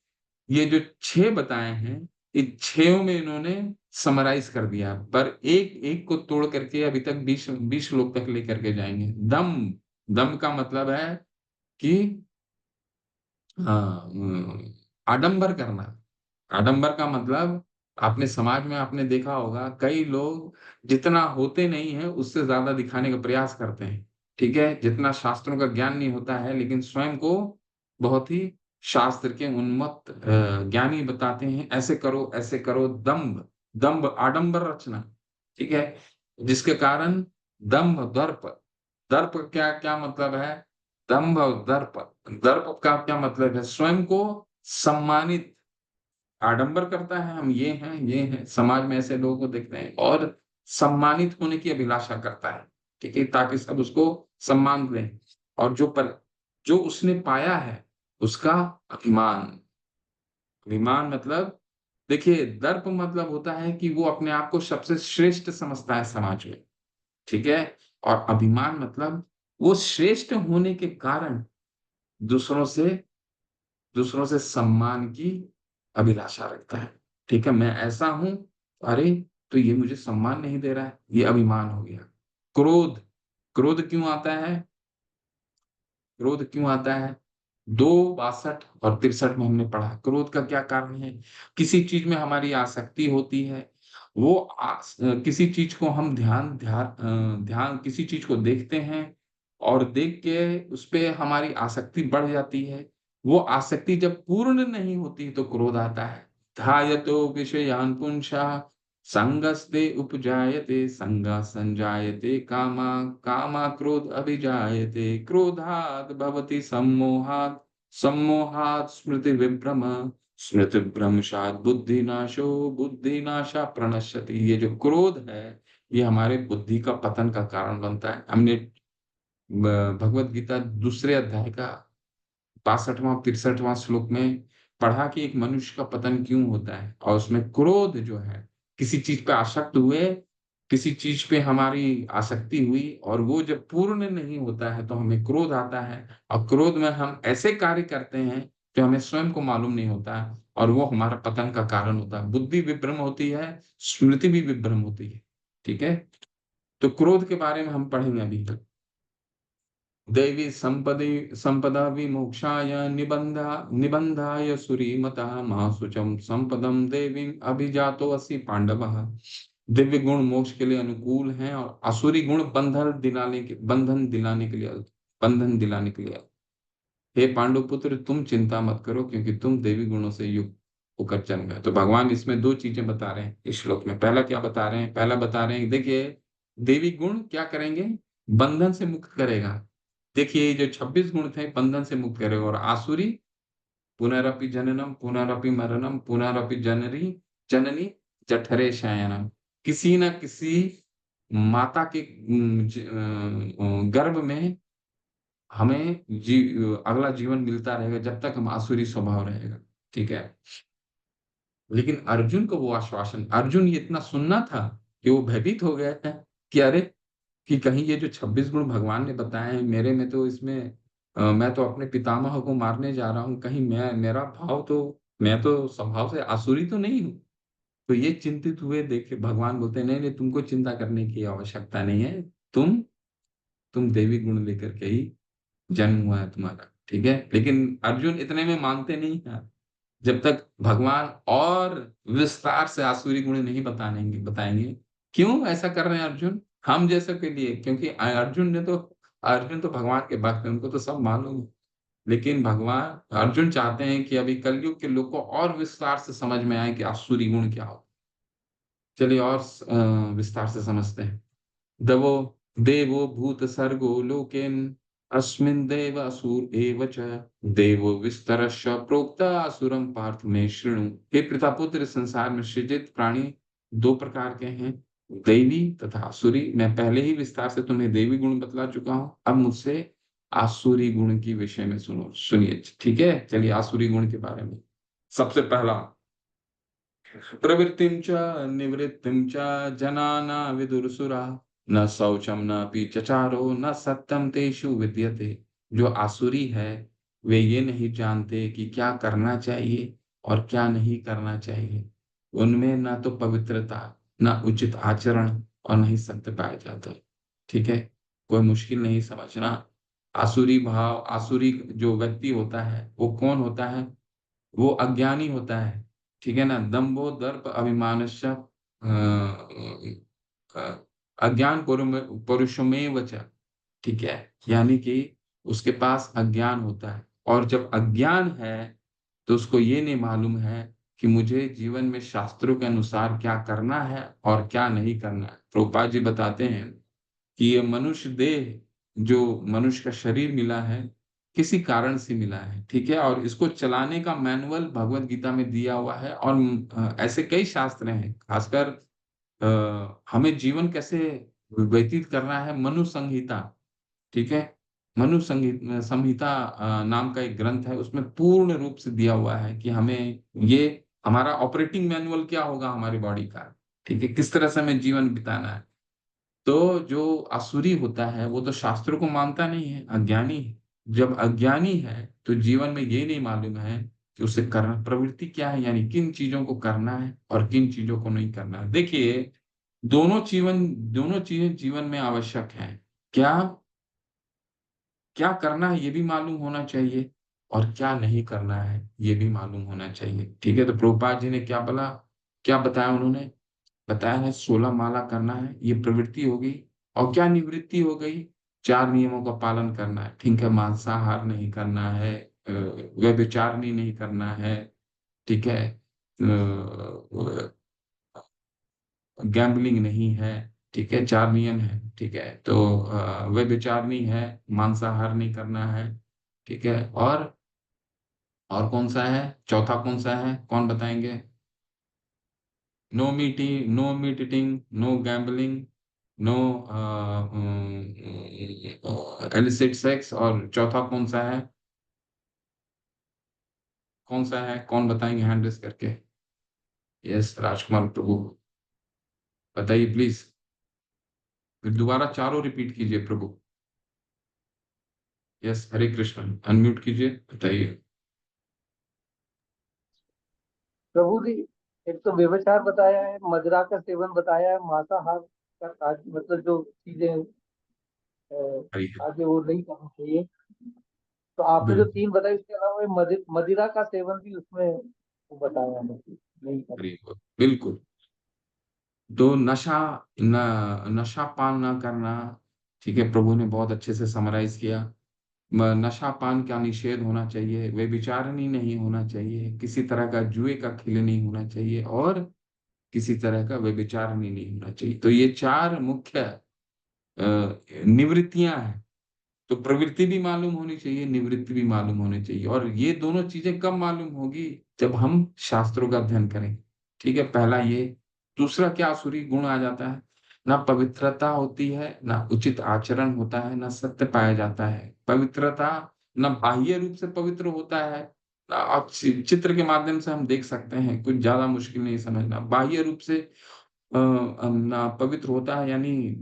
[SPEAKER 1] ये जो 6 बताए हैं, इन 6 में इन्होंने समराइज कर दिया, पर एक एक को तोड़ करके अभी तक 20 श्लोक तक लेकर के जाएंगे। दम, दम का मतलब है कि हाँ, आडंबर करना। आडंबर का मतलब आपने समाज में आपने देखा होगा, कई लोग जितना होते नहीं है उससे ज्यादा दिखाने का प्रयास करते हैं। ठीक है, जितना शास्त्रों का ज्ञान नहीं होता है लेकिन स्वयं को बहुत ही शास्त्र के उन्मत्त ज्ञानी बताते हैं, ऐसे करो, दंभ, दंभ आडंबर रचना। ठीक है, जिसके कारण दंभ, दर्प, दर्प क्या क्या मतलब है, दंभ और दर्प, दर्प का क्या मतलब है, स्वयं को सम्मानित, आडंबर करता है, हम ये हैं, समाज में ऐसे लोगों को देखते हैं, और सम्मानित होने की अभिलाषा करता है। ठीक है, ताकि सब उसको सम्मान दें, और जो उसने पाया है उसका अभिमान। अभिमान मतलब, देखिए दर्प मतलब होता है कि वो अपने आप को सबसे श्रेष्ठ समझता है समाज में। ठीक है, और अभिमान मतलब वो श्रेष्ठ होने के कारण दूसरों से दूसरों से सम्मान की अभिलाषा रखता है। ठीक है, मैं ऐसा हूं, अरे तो ये मुझे सम्मान नहीं दे रहा है, ये अभिमान हो गया। क्रोध, क्रोध क्यों आता है? क्रोध क्यों आता है? 2, 62 और 63 में हमने पढ़ा। क्रोध का क्या कारण है? किसी चीज में हमारी आसक्ति होती है, वो किसी चीज को हम ध्यान किसी चीज को देखते हैं और देख के उस पे हमारी आसक्ति बढ़ जाती है। वो आसक्ति जब पूर्ण नहीं होती तो क्रोध आता है। ध्यायतो विषयान् पुंसः संगस्ते उपजायते, संगा संजायते कामा, कामा क्रोध अभिजायते, क्रोधात् भवति सम्मोहात्, सम्मोहात् स्मृति विभ्रम, स्मृति भ्रंशात् बुद्धिनाशो, बुद्धिनाशा प्रणश्यति। ये जो क्रोध है ये हमारे बुद्धि का पतन का कारण बनता है। हमने भगवत गीता दूसरे अध्याय का 62वां 63वां श्लोक में पढ़ा कि एक मनुष्य का पतन क्यों होता है, और उसमें क्रोध जो है, किसी चीज पे आसक्त हुए, किसी चीज पे हमारी आसक्ति हुई और वो जब पूर्ण नहीं होता है तो हमें क्रोध आता है, और क्रोध में हम ऐसे कार्य करते हैं जो हमें स्वयं को मालूम नहीं होता है, और वो हमारा पतन का कारण होता है। बुद्धि विभ्रम होती है, स्मृति भी विभ्रम होती है। ठीक है, तो क्रोध के बारे में हम पढ़ेंगे अभी तक। दैवी संपदा विमोक्षाय निबंधाय सुरीमतः महासुचम संपदम देवीं अभिजातो असि पांडवः। दिव्य गुण मोक्ष के लिए अनुकूल हैं और असुरी गुण बंधन दिलाने के लिए। हे पांडु पुत्र, तुम चिंता मत करो क्योंकि तुम देवी गुणों से युक्त होकर जन्म है। तो भगवान इसमें 2 चीजें बता रहे हैं इस श्लोक में। पहला क्या बता रहे हैं? पहला बता रहे हैं, देखिए देवी गुण क्या करेंगे? बंधन से मुक्त करेगा। देखिए जो 26 गुण थे बंधन से मुक्त करेगा। और आसुरी पुनरपि जननम पुनरपि मरणम पुनरपि जननी जननी जठरे शयनम। किसी न किसी माता के गर्भ में हमें अगला जीवन मिलता रहेगा जब तक हम आसुरी स्वभाव रहेगा। ठीक है, लेकिन अर्जुन को वो आश्वासन, अर्जुन ये इतना सुनना था कि वो भयभीत हो गया है कि अरे, कि कहीं ये जो 26 गुण भगवान ने बताए हैं मेरे में तो इसमें मैं तो अपने पितामह को मारने जा रहा हूँ, कहीं मैं तो स्वभाव से आसुरी तो नहीं हूँ। तो ये चिंतित हुए, देखे भगवान बोलते हैं नहीं नहीं, तुमको चिंता करने की आवश्यकता नहीं है, तुम देवी गुण लेकर के ही जन्म हुआ है तुम्हारा। ठीक है, लेकिन अर्जुन इतने में मानते नहीं है जब तक भगवान और विस्तार से आसुरी गुण नहीं बताएंगे। क्यों ऐसा कर रहे हैं अर्जुन? हम जैसे के लिए, क्योंकि अर्जुन तो भगवान के भक्त हैं, उनको तो सब मालूम है। लेकिन भगवान अर्जुन चाहते हैं कि अभी कलयुग के लोग को और विस्तार से समझ में आए कि आसुरी गुण क्या हो। चलिए और विस्तार से समझते हैं। देवो देवो भूत सर्गो लोकेन अस्मिन् देव असुर एव च, देवो विस्तरश्च प्रोक्ता असुरम पार्थ में शृणु। हे प्रतापुत्र, संसार में सृजित प्राणी 2 प्रकार के हैं, दैवी तथा आसुरी। मैं पहले ही विस्तार से तुम्हें देवी गुण बतला चुका हूं, अब मुझसे आसुरी गुण के विषय में सुनिए। ठीक है, चलिए आसुरी गुण के बारे में। सबसे पहला, प्रवृत्तिं च निवृत्तिं च जनाना विदुरसुरा, न शौचम न अपि चचारो न सत्यम तेषु विद्यते। जो आसुरी है वे ये नहीं जानते कि क्या करना चाहिए और क्या नहीं करना चाहिए। उनमें न तो पवित्रता, न उचित आचरण और न ही सत्य पाया जाता है। ठीक है, कोई मुश्किल नहीं समझना। आसुरी जो व्यक्ति होता है वो कौन होता है? वो अज्ञानी होता है। ठीक है ना, दंभो दर्प अभिमानश्च अज्ञान पुरुषमेव च। ठीक है, यानी कि उसके पास अज्ञान होता है, और जब अज्ञान है तो उसको ये नहीं मालूम है कि मुझे जीवन में शास्त्रों के अनुसार क्या करना है और क्या नहीं करना है। प्रभुपाद जी बताते हैं कि ये मनुष्य देह, जो मनुष्य का शरीर मिला है, किसी कारण से मिला है। ठीक है, और इसको चलाने का मैनुअल भगवत गीता में दिया हुआ है, और ऐसे कई शास्त्र हैं। खासकर हमें जीवन कैसे व्यतीत करना है, मनु संहिता। ठीक है, संहिता नाम का एक ग्रंथ है, उसमें पूर्ण रूप से दिया हुआ है कि हमें ये हमारा ऑपरेटिंग मैनुअल क्या होगा हमारी बॉडी का। ठीक है, किस तरह से हमें जीवन बिताना है। तो जो आसुरी होता है वो तो शास्त्रों को मानता नहीं है, अज्ञानी है। जब अज्ञानी है तो जीवन में ये नहीं मालूम है कि उसे करना प्रवृत्ति क्या है, यानी किन चीजों को करना है और किन चीजों को नहीं करना है। देखिए दोनों चीजें जीवन में आवश्यक हैं। क्या क्या करना है ये भी मालूम होना चाहिए, और क्या नहीं करना है ये भी मालूम होना चाहिए। ठीक है, तो प्रभुपाद जी ने क्या बोला, क्या बताया उन्होंने, बताया है 16 माला करना है, ये प्रवृत्ति हो गई। और क्या निवृत्ति हो गई, 4 नियमों का पालन करना है। ठीक है, मांसाहार नहीं करना है, व्यभिचारिणी नहीं करना है, ठीक है, गैम्बलिंग नहीं है, ठीक है, 4 नियम है। ठीक है, तो व्यभिचारिणी है, मांसाहार नहीं करना है, ठीक है, और कौन सा है, चौथा कौन सा है, कौन बताएंगे? No meat eating, no gambling, no illicit sex, और चौथा कौन सा है, कौन सा है, कौन बताएंगे हैंड रेस करके? यस, राजकुमार प्रभु, बताइए प्लीज। फिर दोबारा चारों रिपीट कीजिए प्रभु। यस, हरे कृष्ण, अनम्यूट कीजिए, बताइए।
[SPEAKER 6] प्रभु जी, एक तो व्यभिचार बताया है, मदिरा का सेवन बताया है, मांसाहार का मतलब जो चीजें
[SPEAKER 1] हरि
[SPEAKER 6] आगे वो नहीं करनी चाहिए। तो आपने जो
[SPEAKER 1] बिल्कुल,
[SPEAKER 6] 3 बताई उसके अलावा मदिरा का सेवन भी उसमें वो बताया है नहीं करना।
[SPEAKER 1] हरि बोल, बिल्कुल। तो नशा पान ना करना, ठीक है, प्रभु ने बहुत अच्छे से समराइज किया। नशा पान का निषेध होना चाहिए, वे विचारणी नहीं होना चाहिए, किसी तरह का जुए का खेल नहीं होना चाहिए, और किसी तरह का वे विचारणी नहीं होना चाहिए। तो ये 4 मुख्य निवृत्तियां हैं। तो प्रवृत्ति भी मालूम होनी चाहिए, निवृत्ति भी मालूम होनी चाहिए, और ये दोनों चीजें कब मालूम होगी, जब हम शास्त्रों का अध्ययन करेंगे। ठीक है, पहला ये। दूसरा क्या आसुरी गुण आ जाता है, ना पवित्रता होती है, ना उचित आचरण होता है, ना सत्य पाया जाता है। पवित्रता ना बाह्य रूप से पवित्र होता है, ना आप चित्र के माध्यम से हम देख सकते हैं, कुछ ज्यादा मुश्किल नहीं समझना। बाह्य रूप से ना पवित्र होता है, यानी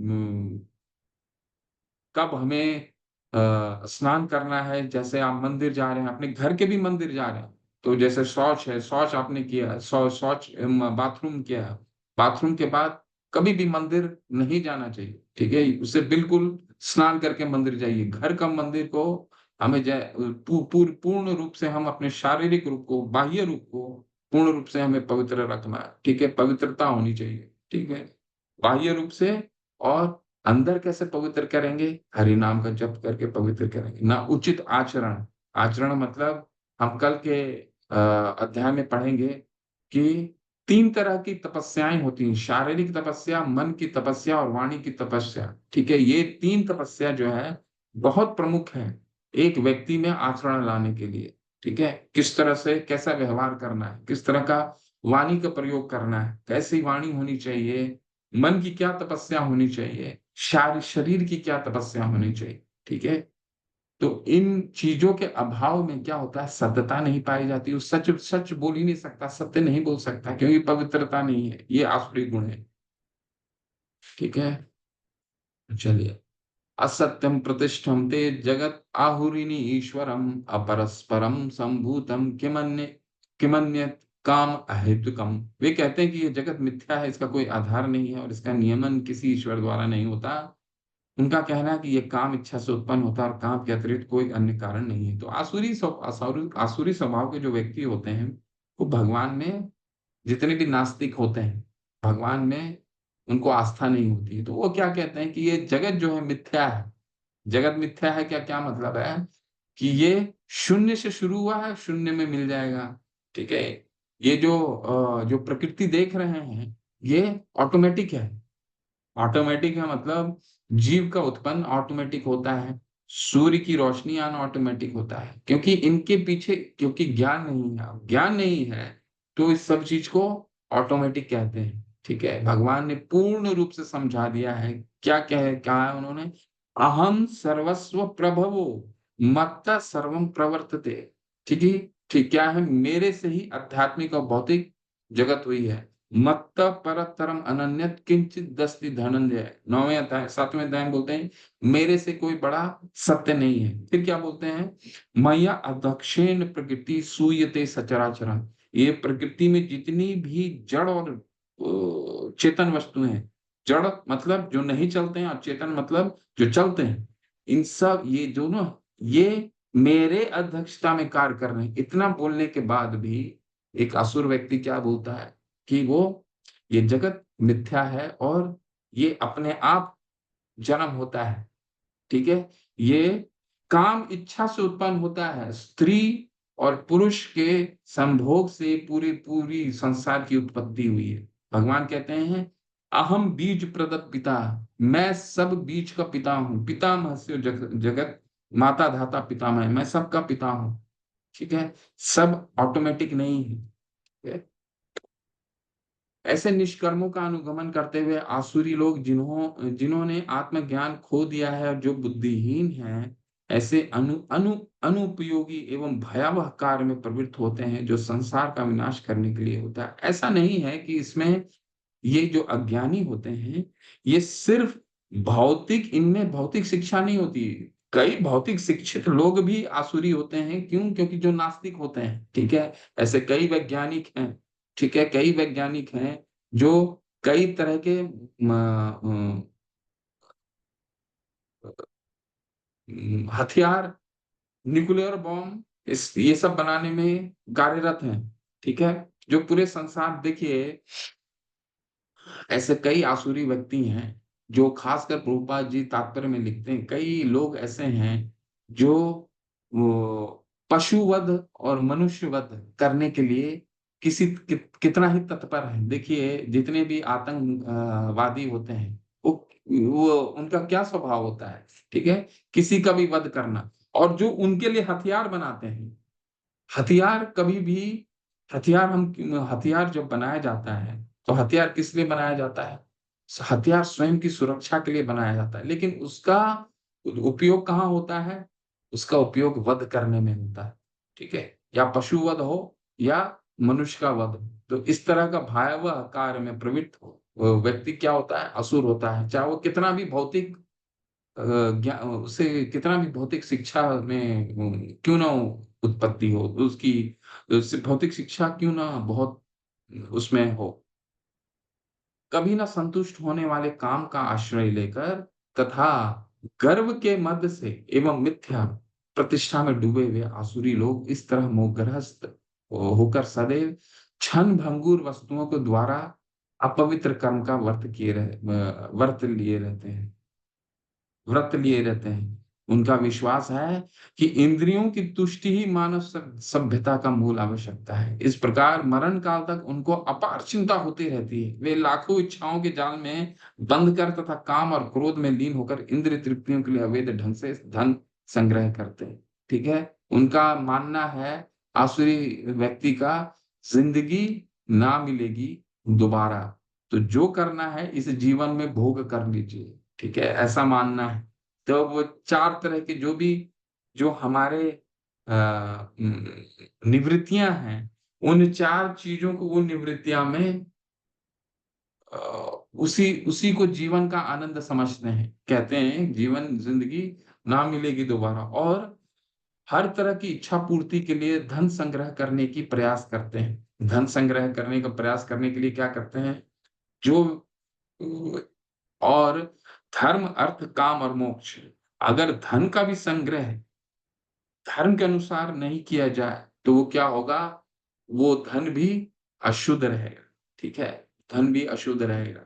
[SPEAKER 1] कब हमें स्नान करना है, जैसे आप मंदिर जा रहे हैं, अपने घर के भी मंदिर जा रहे हैं, तो जैसे शौच है, शौच आपने किया, शौच बाथरूम किया, बाथरूम के बाद कभी भी मंदिर नहीं जाना चाहिए। ठीक है, उसे बिल्कुल स्नान करके मंदिर जाइए। घर का मंदिर को हमें पूर्ण रूप से हम अपने शारीरिक रूप को, बाह्य रूप को पूर्ण रूप से हमें पवित्र रखना है। ठीक है, पवित्रता होनी चाहिए। ठीक है, बाह्य रूप से, और अंदर कैसे पवित्र करेंगे, हरि नाम का जप करके पवित्र करेंगे। ना उचित आचरण, आचरण मतलब हम कल के अध्याय में पढ़ेंगे कि 3 तरह की तपस्याएं होती हैं, शारीरिक तपस्या, मन की तपस्या, और वाणी की तपस्या। ठीक है, ये 3 तपस्या जो है बहुत प्रमुख है एक व्यक्ति में आचरण लाने के लिए। ठीक है, किस तरह से कैसा व्यवहार करना है, किस तरह का वाणी का प्रयोग करना है, कैसी वाणी होनी चाहिए, मन की क्या तपस्या होनी चाहिए, शरीर की क्या तपस्या होनी चाहिए। ठीक है, तो इन चीजों के अभाव में क्या होता है, सत्यता नहीं पाई जाती। वो सच सच बोल ही नहीं सकता, सत्य नहीं बोल सकता, क्योंकि पवित्रता नहीं है। ये आसुरी गुण है। ठीक है, चलिए। असत्यम प्रतिष्ठम ते जगत आहुरिनी ईश्वरम अपरस्परम संभूतम किमन्यत काम अहेतुकम। वे कहते हैं कि ये जगत मिथ्या है, इसका कोई आधार नहीं है, और इसका नियमन किसी ईश्वर द्वारा नहीं होता। उनका कहना है कि ये काम इच्छा से उत्पन्न होता है, और काम के अतिरिक्त कोई अन्य कारण नहीं है। तो आसुरी स्वभाव के जो व्यक्ति होते हैं, वो भगवान में, जितने भी नास्तिक होते हैं, भगवान में उनको आस्था नहीं होती है। तो वो क्या कहते हैं कि ये जगत जो है मिथ्या है। जगत मिथ्या है, क्या क्या मतलब है, कि ये शून्य से शुरू हुआ है, शून्य में मिल जाएगा। ठीक है, ये जो प्रकृति देख रहे हैं, ये ऑटोमेटिक है। ऑटोमेटिक है मतलब जीव का उत्पन्न ऑटोमेटिक होता है, सूर्य की रोशनी आना ऑटोमेटिक होता है, क्योंकि इनके पीछे, क्योंकि ज्ञान नहीं है, ज्ञान नहीं है, तो इस सब चीज को ऑटोमेटिक कहते हैं। ठीक है, भगवान ने पूर्ण रूप से समझा दिया है। क्या कहा है उन्होंने, अहम सर्वस्व प्रभवो मत्ता सर्वम प्रवर्तते। ठीक है, ठीक, क्या है, मेरे से ही आध्यात्मिक और भौतिक जगत हुई है। मत्त परतरम अनन्यत किंचित दस्ति धनंजय। 9वें अध्याय 7वें अध्याय में बोलते हैं मेरे से कोई बड़ा सत्य नहीं है। फिर क्या बोलते हैं, मैया अध्यक्षेण प्रकृति सूयते सचराचरम। ये प्रकृति में जितनी भी जड़ और चेतन वस्तुएं हैं, जड़ मतलब जो नहीं चलते हैं, और चेतन मतलब जो चलते हैं। इन सब ये दोनों ये मेरे अध्यक्षता में कार्य कर रहे हैं। इतना बोलने के बाद भी एक असुर व्यक्ति क्या बोलता है कि वो ये जगत मिथ्या है और ये अपने आप जन्म होता है। ठीक है, ये काम इच्छा से उत्पन्न होता है। स्त्री और पुरुष के संभोग से पूरी पूरी संसार की उत्पत्ति हुई है। भगवान कहते हैं अहम बीज प्रदत्त पिता, मैं सब बीज का पिता हूँ। पितामहस्य जगत, माता धाता पितामह, मैं सबका पिता हूँ। ठीक है, सब ऑटोमेटिक नहीं है। ठीक है? ऐसे निष्कर्मों का अनुगमन करते हुए आसुरी लोग जिन्होंने आत्मज्ञान खो दिया है और जो बुद्धिहीन हैं, ऐसे अनुपयोगी एवं भयावह कार्य में प्रवृत्त होते हैं जो संसार का विनाश करने के लिए होता है। ऐसा नहीं है कि इसमें ये जो अज्ञानी होते हैं ये सिर्फ भौतिक, इनमें भौतिक शिक्षा नहीं होती। कई भौतिक शिक्षित लोग भी आसुरी होते हैं। क्यों? क्योंकि जो नास्तिक होते हैं। ठीक है, ऐसे कई वैज्ञानिक हैं। ठीक है, कई वैज्ञानिक हैं जो कई तरह के हथियार, न्यूक्लियर बॉम्ब, इस ये सब बनाने में कार्यरत हैं। ठीक है, जो पूरे संसार, देखिए ऐसे कई आसुरी व्यक्ति हैं जो खासकर प्रभुपाद जी तात्पर्य में लिखते हैं। कई लोग ऐसे हैं जो पशुवध और मनुष्यवध करने के लिए कितना ही तत्पर है। देखिए जितने भी आतंकवादी होते हैं वो उनका क्या स्वभाव होता है। ठीक है, किसी का भी वध करना। और जो उनके लिए हथियार बनाते हैं, हथियार कभी भी हथियार जब बनाया जाता है तो हथियार किस लिए बनाया जाता है? हथियार स्वयं की सुरक्षा के लिए बनाया जाता है, लेकिन उसका उपयोग कहाँ होता है? उसका उपयोग वध करने में होता है। ठीक है, या पशु वध हो या मनुष्य का वध। तो इस तरह का भयावह कार्य में प्रवृत्त व्यक्ति क्या होता है? असुर होता है। चाहे वो कितना भी भौतिक उसे कितना भी भौतिक शिक्षा में क्यों ना उत्पत्ति हो, उसकी उससे भौतिक शिक्षा क्यों ना बहुत उसमें हो, कभी ना संतुष्ट होने वाले काम का आश्रय लेकर तथा गर्व के मद से एवं मिथ्या प्रतिष्ठा में डूबे हुए आसुरी लोग इस तरह मोहग्रस्त होकर सदैव क्षण भंगुर वस्तुओं के द्वारा अपवित्र कर्म का व्रत लिए रहते हैं। उनका विश्वास है कि इंद्रियों की तुष्टि ही मानव सभ्यता का मूल आवश्यकता है। इस प्रकार मरण काल तक उनको अपार चिंता होती रहती है। वे लाखों इच्छाओं के जाल में बंद कर तथा काम और क्रोध में लीन होकर इंद्रिय तृप्तियों के लिए अवैध ढंग से धन संग्रह करते हैं। ठीक है, उनका मानना है आसुरी व्यक्ति का, जिंदगी ना मिलेगी दोबारा, तो जो करना है इस जीवन में भोग कर लीजिए। ठीक है, ऐसा मानना है। तो वो चार तरह के जो हमारे निवृत्तियां हैं, उन चार चीजों को वो निवृत्तियां में अ, उसी उसी को जीवन का आनंद समझते हैं। कहते हैं जीवन जिंदगी ना मिलेगी दोबारा, और हर तरह की इच्छा पूर्ति के लिए धन संग्रह करने की प्रयास करते हैं। धन संग्रह करने का प्रयास करने के लिए क्या करते हैं? जो और धर्म, अर्थ, काम और मोक्ष, अगर धन का भी संग्रह धर्म के अनुसार नहीं किया जाए तो वो क्या होगा? वो धन भी अशुद्ध रहेगा। ठीक है, धन भी अशुद्ध रहेगा।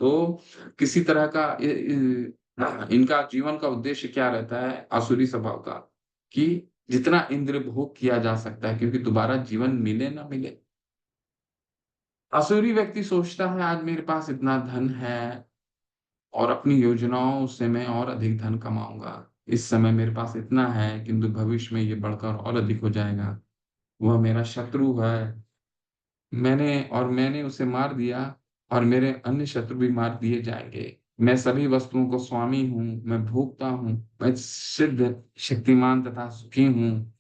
[SPEAKER 1] तो किसी तरह का इनका जीवन का उद्देश्य क्या रहता है आसुरी स्वभाव का? कि जितना इंद्र भोग किया जा सकता है, क्योंकि दोबारा जीवन मिले ना मिले। आसुरी व्यक्ति सोचता है आज मेरे पास इतना धन है और अपनी योजनाओं से मैं और अधिक धन कमाऊंगा। इस समय मेरे पास इतना है किंतु भविष्य में ये बढ़कर और अधिक हो जाएगा। वह मेरा शत्रु है, मैंने उसे मार दिया और मेरे अन्य शत्रु भी मार दिए जाएंगे। मैं सभी वस्तुओं को स्वामी हूँ, मैं भोगता हूँ, मैं सिद्ध, शक्तिमान तथा सुखी हूँ,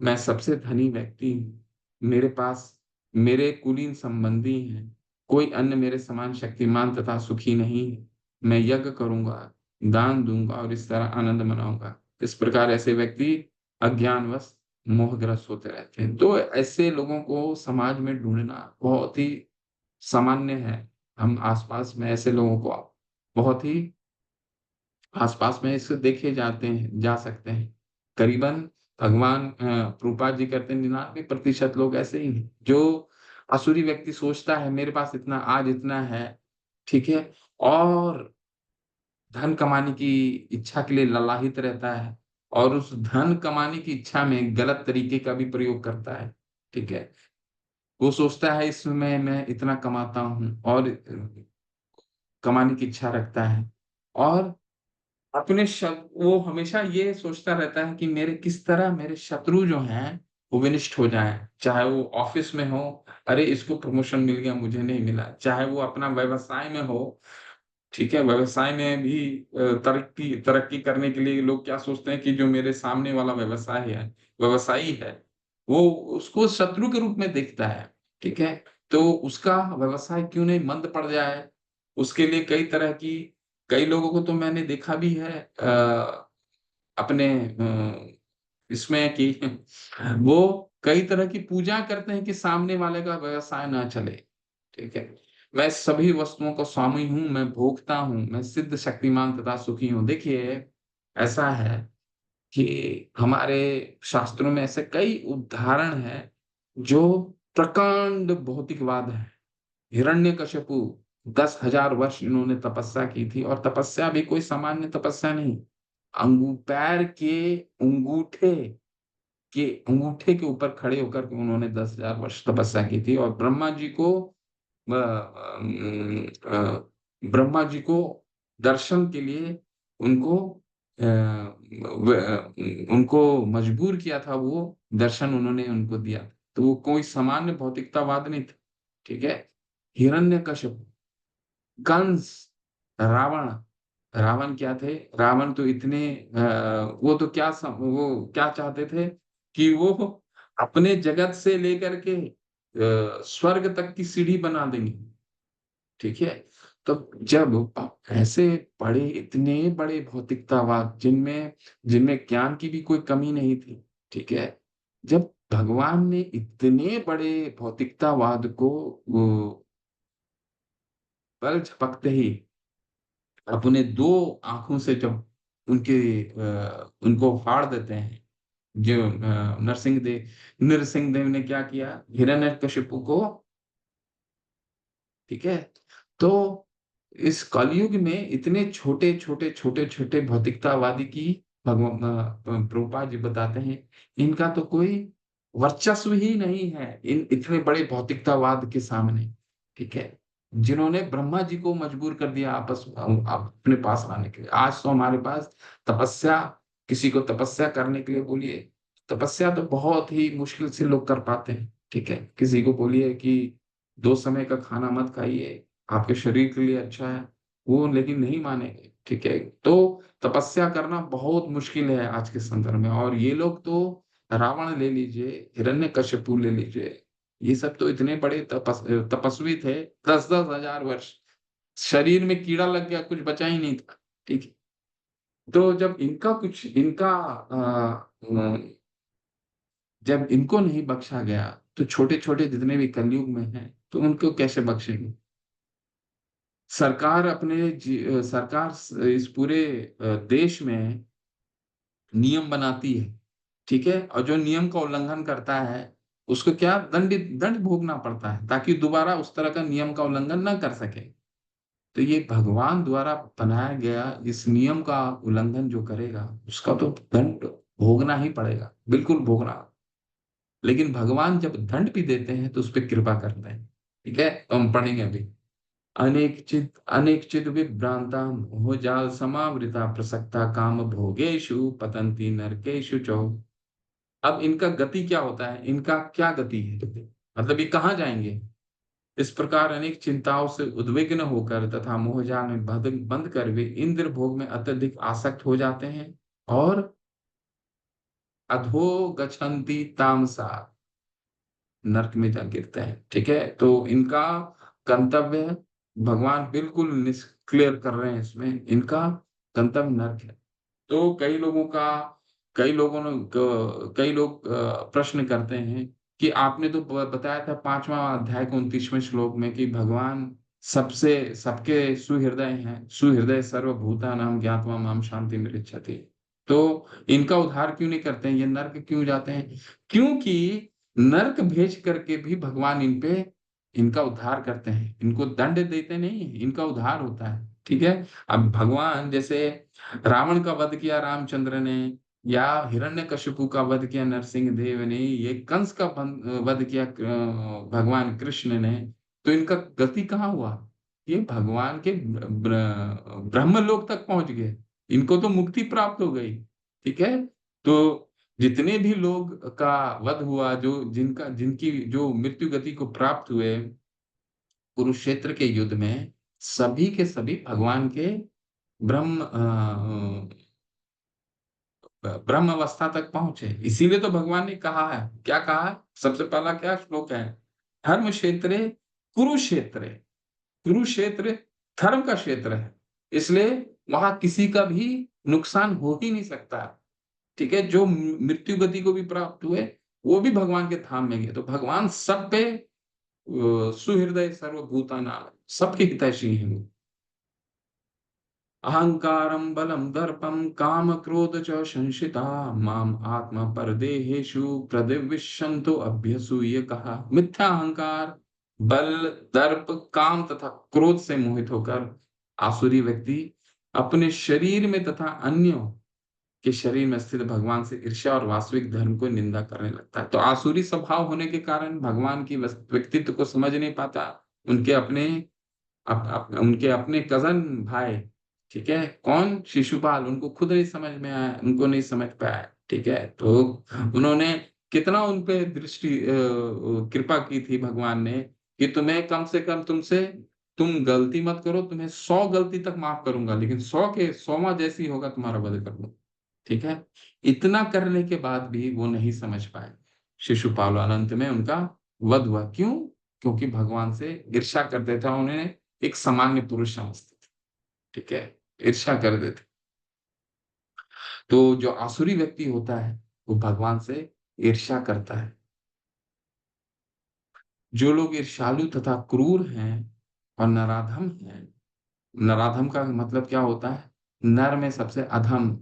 [SPEAKER 1] मैं सबसे धनी व्यक्ति हूँ। मेरे पास मेरे कुलीन संबंधी हैं, कोई अन्य मेरे समान शक्तिमान तथा सुखी नहीं है। मैं यज्ञ करूंगा, दान दूंगा और इस तरह आनंद मनाऊंगा। इस प्रकार ऐसे व्यक्ति अज्ञानवश मोहग्रस्त होते रहते हैं। तो ऐसे लोगों को समाज में ढूंढना बहुत ही सामान्य है। हम आसपास में ऐसे लोगों को बहुत ही आसपास में इससे देखे जा सकते हैं। करीबन भगवान प्रभुपाद जी कहते हैं 99% लोग ऐसे ही हैं जो आसुरी व्यक्ति सोचता है मेरे पास इतना आज इतना है, ठीक है, और धन कमाने की इच्छा के लिए ललाहित रहता है और उस धन कमाने की इच्छा में गलत तरीके का भी प्रयोग करता है, ठीक है। वो सोचता है इसमें मैं इतना कमाता हूँ और कमाने की इच्छा रखता है और वो हमेशा ये सोचता रहता है कि मेरे किस तरह मेरे शत्रु जो हैं वो विनिष्ट हो जाएं, चाहे वो ऑफिस में हो, अरे इसको प्रमोशन मिल गया मुझे नहीं मिला, चाहे वो अपना व्यवसाय में हो, ठीक है, व्यवसाय में भी तरक्की तरक्की करने के लिए लोग क्या सोचते हैं कि जो मेरे सामने वाला व्यवसायी है वो उसको शत्रु के रूप में देखता है, ठीक है। तो उसका व्यवसाय क्यों नहीं मंद पड़ जाए, उसके लिए कई लोगों को तो मैंने देखा भी है अपने इसमें कि वो कई तरह की पूजा करते हैं कि सामने वाले का व्यवसाय ना चले, ठीक है। मैं सभी वस्तुओं का स्वामी हूं, मैं भोगता हूं, मैं सिद्ध शक्तिमान तथा सुखी हूं। देखिए ऐसा है कि हमारे शास्त्रों में ऐसे कई उदाहरण हैं जो प्रकांड भौतिकवाद है। हिरण्यकशिपु 10,000 वर्ष इन्होंने तपस्या की थी और तपस्या भी कोई सामान्य तपस्या नहीं, पैर के अंगूठे अंगूठे के ऊपर खड़े होकर के उन्होंने 10,000 वर्ष तपस्या की थी और ब्रह्मा जी को दर्शन के लिए उनको उनको मजबूर किया था, वो दर्शन उन्होंने उनको दिया। तो वो कोई सामान्य भौतिकतावाद नहीं था, ठीक है। हिरण्यकशिपु, कंस, रावण। रावण क्या थे? रावण तो वो तो वो क्या चाहते थे कि वो अपने जगत से लेकर के स्वर्ग तक की सीढ़ी बना देंगे, ठीक है। तो जब ऐसे इतने बड़े भौतिकतावाद जिनमें जिनमें ज्ञान की भी कोई कमी नहीं थी, ठीक है, जब भगवान ने इतने बड़े भौतिकतावाद को पल झपकते ही अपने दो आंखों से जब उनको फाड़ देते हैं, जो नरसिंह देव ने क्या किया हिरण्यकशिपु को, ठीक है। तो इस कलयुग में इतने छोटे छोटे भौतिकतावादी की भगवान प्रभुपाद जी बताते हैं इनका तो कोई वर्चस्व ही नहीं है इन इतने बड़े भौतिकतावाद के सामने, ठीक है, जिन्होंने ब्रह्मा जी को मजबूर कर दिया अपने पास लाने के लिए। आज तो हमारे पास तपस्या, किसी को तपस्या करने के लिए बोलिए, तपस्या तो बहुत ही मुश्किल से लोग कर पाते हैं, ठीक है। किसी को बोलिए कि 2 समय का खाना मत खाइए, आपके शरीर के लिए अच्छा है, वो लेकिन नहीं मानेंगे, ठीक है। तो तपस्या करना बहुत मुश्किल है आज के संदर्भ में। और ये लोग तो रावण ले लीजिए, हिरण्यकशिपु ले लीजिए, ये सब तो इतने बड़े तपस्वी थे, 10-10 हजार वर्ष शरीर में कीड़ा लग गया, कुछ बचा ही नहीं था, ठीक है। तो जब इनको नहीं बख्शा गया तो छोटे छोटे जितने भी कलयुग में हैं तो उनको कैसे बख्शेंगे? सरकार इस पूरे देश में नियम बनाती है, ठीक है, और जो नियम का उल्लंघन करता है उसको क्या दंड भोगना पड़ता है ताकि दोबारा उस तरह का नियम का उल्लंघन ना कर सके। तो ये भगवान द्वारा बनाया गया इस नियम का उल्लंघन जो करेगा उसका तो दंड भोगना ही पड़ेगा, बिल्कुल भोगना। लेकिन भगवान जब दंड भी देते हैं तो उस पर कृपा करते हैं, ठीक है। तो हम पढ़ेंगे अभी। अनेक चित विभ्रांता मोहजाल समावृता प्रसक्ता काम भोगेषु पतंती नरकेषु चौ। अब इनका गति क्या होता है, इनका क्या गति है, मतलब ये कहाँ जाएंगे? इस प्रकार अनेक चिंताओं से उद्विग्न होकर तथा मोहजाल में बंद कर वे इंद्र भोग में अत्यधिक आसक्त हो जाते हैं और अधो गच्छन्ति तामसा, नरक में जा गिरते हैं, ठीक है। तो इनका गंतव्य, भगवान बिल्कुल क्लियर कर रहे हैं इसमें, इनका गंतव्य नरक है। तो कई लोग प्रश्न करते हैं कि आपने तो बताया था 5वां अध्याय के 29वें श्लोक में कि भगवान सबसे सबके सुहृदय हैं, सुहृदय सर्वभूतानां ज्ञात्वा माम शांति मृच्छति। तो इनका उद्धार क्यों नहीं करते हैं, ये नर्क क्यों जाते हैं? क्योंकि नर्क भेज करके भी भगवान इन पे इनका उद्धार करते हैं, इनको दंड देते नहीं हैं, इनका उद्धार होता है। ठीक है। अब भगवान जैसे रावण का वध किया रामचंद्र ने, या हिरण्यकशिपु का वध किया नरसिंह देव ने, ये कंस का वध किया भगवान कृष्ण ने, तो इनका गति कहाँ हुआ? ये भगवान के ब्रह्मलोक तक पहुंच गए, इनको तो मुक्ति प्राप्त हो गई। ठीक है। तो जितने भी लोग का वध हुआ, जो जिनकी जो मृत्यु गति को प्राप्त हुए कुरुक्षेत्र के युद्ध में, सभी के सभी भगवान के ब्रह्म ब्रह्म अवस्था तक पहुंचे। इसीलिए तो भगवान ने कहा है, क्या कहा है? सबसे पहला क्या श्लोक है? धर्म क्षेत्रे कुरुक्षेत्र, कुरुक्षेत्र धर्म का क्षेत्र है, इसलिए वहां किसी का भी नुकसान हो ही नहीं सकता। ठीक है। जो मृत्यु गति को भी प्राप्त हुए, वो भी भगवान के धाम में गए। तो भगवान सब पे सुहृदय सर्वभूताना, सबके हितैषी हैं वो। अहंकारं बलं दर्पं काम क्रोध च संशिता माम आत्मा परदेहेषु प्रदिविष्यन्तो अभ्यसूय। कहा मिथ्या अहंकार, बल, दर्प, काम तथा क्रोध से मोहित होकर आसुरी व्यक्ति अपने शरीर में तथा अन्यों के शरीर में स्थित भगवान से ईर्ष्या और वास्तविक धर्म को निंदा करने लगता है। तो आसुरी स्वभाव होने के कारण भगवान की व्यक्तित्व को समझ नहीं पाता। उनके अपने उनके अपने कजन भाई, ठीक है, कौन? शिशुपाल, उनको खुद नहीं समझ में आया, उनको नहीं समझ पाया। ठीक है। तो उन्होंने कितना उन पे कृपा की थी भगवान ने, कि तुम्हें कम से कम तुम गलती मत करो, तुम्हें 100 गलती तक माफ करूंगा, लेकिन 100 के 100वां जैसी होगा तुम्हारा वध कर दूंगा। ठीक है। इतना करने के बाद भी वो नहीं समझ पाए शिशुपाल, और अंत में उनका वध हुआ। क्यों? क्योंकि भगवान से ईर्ष्या करते थे, उन्हें एक सामान्य पुरुष समझते थे। ठीक है। ईर्ष्या कर देते। तो जो आसुरी व्यक्ति होता है वो भगवान से ईर्ष्या करता है। जो लोग ईर्ष्यालु तथा क्रूर हैं और नराधम हैं, नराधम का मतलब क्या होता है? नर में सबसे अधम।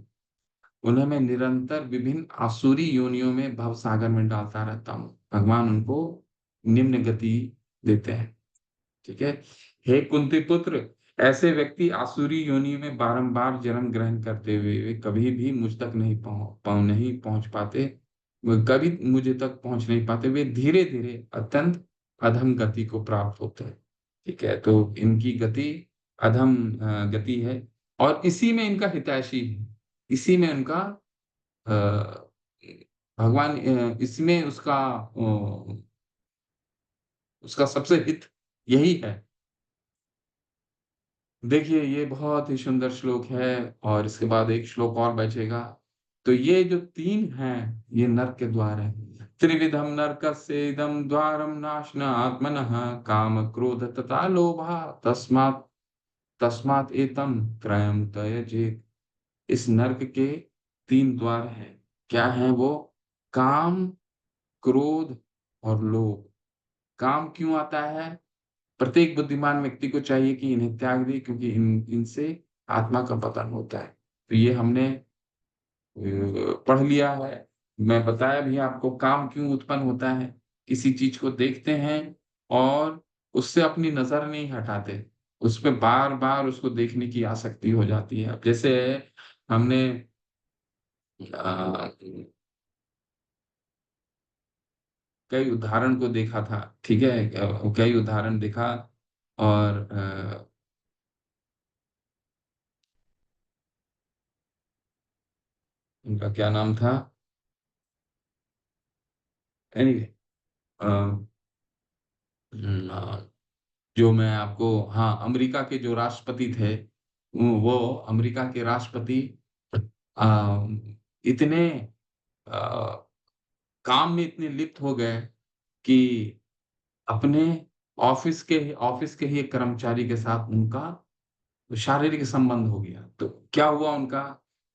[SPEAKER 1] उन्हें मैं निरंतर विभिन्न आसुरी योनियों में भव सागर में डालता रहता हूँ। भगवान उनको निम्न गति देते हैं। ठीक है। हे कुंती पुत्र, ऐसे व्यक्ति आसुरी योनि में बारंबार जन्म ग्रहण करते हुए वे कभी भी मुझ तक नहीं पहुंच पाते, वे कभी मुझे तक पहुंच नहीं पाते। वे धीरे धीरे अत्यंत अधम गति को प्राप्त होते हैं। ठीक है। तो इनकी गति अधम गति है, और इसी में इनका हितैषी है, इसी में उनका अ, भगवान इसमें उसका सबसे हित यही है। देखिए ये बहुत ही सुंदर श्लोक है, और इसके बाद एक श्लोक और बचेगा। तो ये जो 3 हैं, ये नरक के द्वार हैं। त्रिविधम नरकस्य इदं द्वारम नाशना आत्मनः काम क्रोध तथा लोभा तस्मात् तस्मात् एतम त्रयम त्यजेत्। इस नरक के 3 द्वार हैं। क्या हैं वो? काम, क्रोध और लोभ। काम क्यों आता है? प्रत्येक बुद्धिमान व्यक्ति को चाहिए कि इन्हें त्याग दे, क्योंकि इनसे आत्मा का पतन होता है। तो ये हमने पढ़ लिया है। मैं बताया भी आपको काम क्यों उत्पन्न होता है। किसी चीज को देखते हैं और उससे अपनी नजर नहीं हटाते, उस पे बार बार उसको देखने की आसक्ति हो जाती है। अब जैसे हमने अ, कई उदाहरण को देखा था। ठीक है। कई उदाहरण देखा, और उनका क्या नाम था? एनीवे, जो मैं आपको, हाँ, अमेरिका के जो राष्ट्रपति थे, वो अमेरिका के राष्ट्रपति आ, इतने आ, काम में इतने लिप्त हो गए कि अपने ऑफिस के ही एक कर्मचारी के साथ उनका शारीरिक संबंध हो गया। तो क्या हुआ उनका,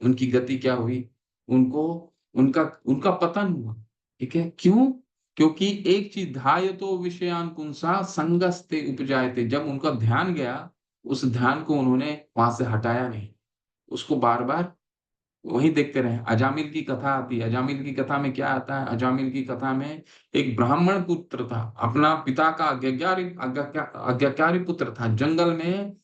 [SPEAKER 1] उनकी गति क्या हुई? उनको उनका उनका पतन हुआ। ठीक है। क्यों? क्योंकि एक चीज ध्यायतो विषयान पुंसा संगस्ते उपजायते, जब उनका ध्यान गया उस ध्यान को उन्होंने वहां से हटाया नहीं, उसको बार बार वही देखते रहे। अजामिल की कथा आती है, अजामिल की कथा में क्या आता है? अजामिल की कथा में एक ब्राह्मण पुत्र था, अपना पिता का आज्ञाकारी पुत्र था, जंगल में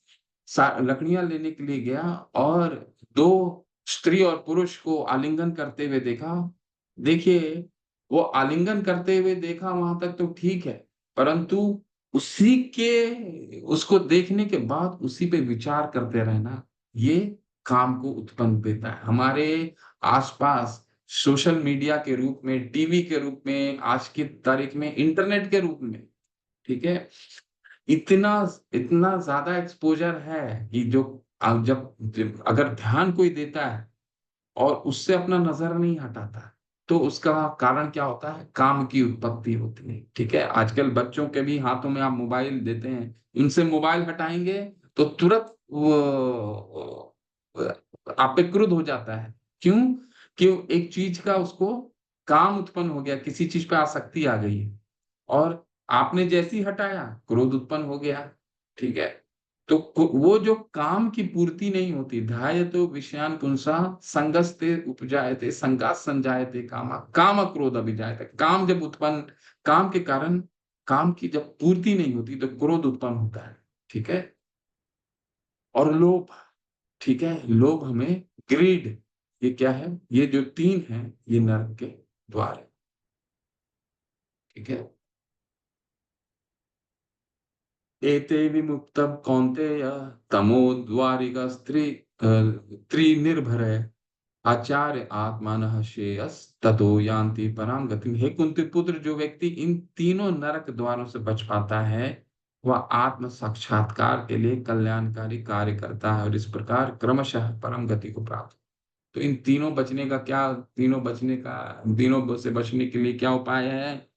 [SPEAKER 1] लकड़ियां लेने के लिए गया और दो स्त्री और पुरुष को आलिंगन करते हुए देखा। देखिए, वो आलिंगन करते हुए देखा वहां तक तो ठीक है, परंतु उसको देखने के बाद उसी पे विचार करते रहना, ये काम को उत्पन्न देता है। हमारे आसपास सोशल मीडिया के रूप में, टीवी के रूप में, आज की तारीख में इंटरनेट के रूप में, ठीक है, इतना इतना ज्यादा एक्सपोजर है कि जो जब अगर ध्यान कोई देता है और उससे अपना नजर नहीं हटाता, तो उसका कारण क्या होता है? काम की उत्पत्ति होती है। ठीक है, आजकल बच्चों के भी हाथों में आप मोबाइल देते हैं, उनसे मोबाइल हटाएंगे तो तुरंत वो आप पे क्रोध हो जाता है। क्यों? क्यों? एक चीज का उसको काम उत्पन्न हो गया, किसी चीज पे आसक्ति आ गई है, और आपने जैसे ही हटाया क्रोध उत्पन्न हो गया। ठीक है, तो वो जो काम की पूर्ति नहीं होती, ध्यायतो विषयान पुंसा संगस्ते उपजायते संगात संजायते कामा काम क्रोध अभिजायते। काम जब उत्पन्न, काम के कारण काम की जब पूर्ति नहीं होती तो क्रोध उत्पन्न होता है। ठीक है, और लोभ, ठीक है, लोभ हमें, ग्रीड, ये क्या है? ये जो तीन है ये नरक के द्वार है। ठीक है, एते विमुक्तः कौन्तेय तमोद्वारिका त्रिनिर्भर आचार्य आत्मानः श्रेयस ततो यान्ति पराम गतिम। हे कुंती पुत्र, जो व्यक्ति इन तीनों नरक द्वारों से बच पाता है वह आत्म साक्षात्कार के लिए कल्याणकारी कार्य करता है और इस प्रकार क्रमशः परम गति को प्राप्त। तो इन तीनों बचने का क्या, तीनों से बचने के लिए क्या उपाय है?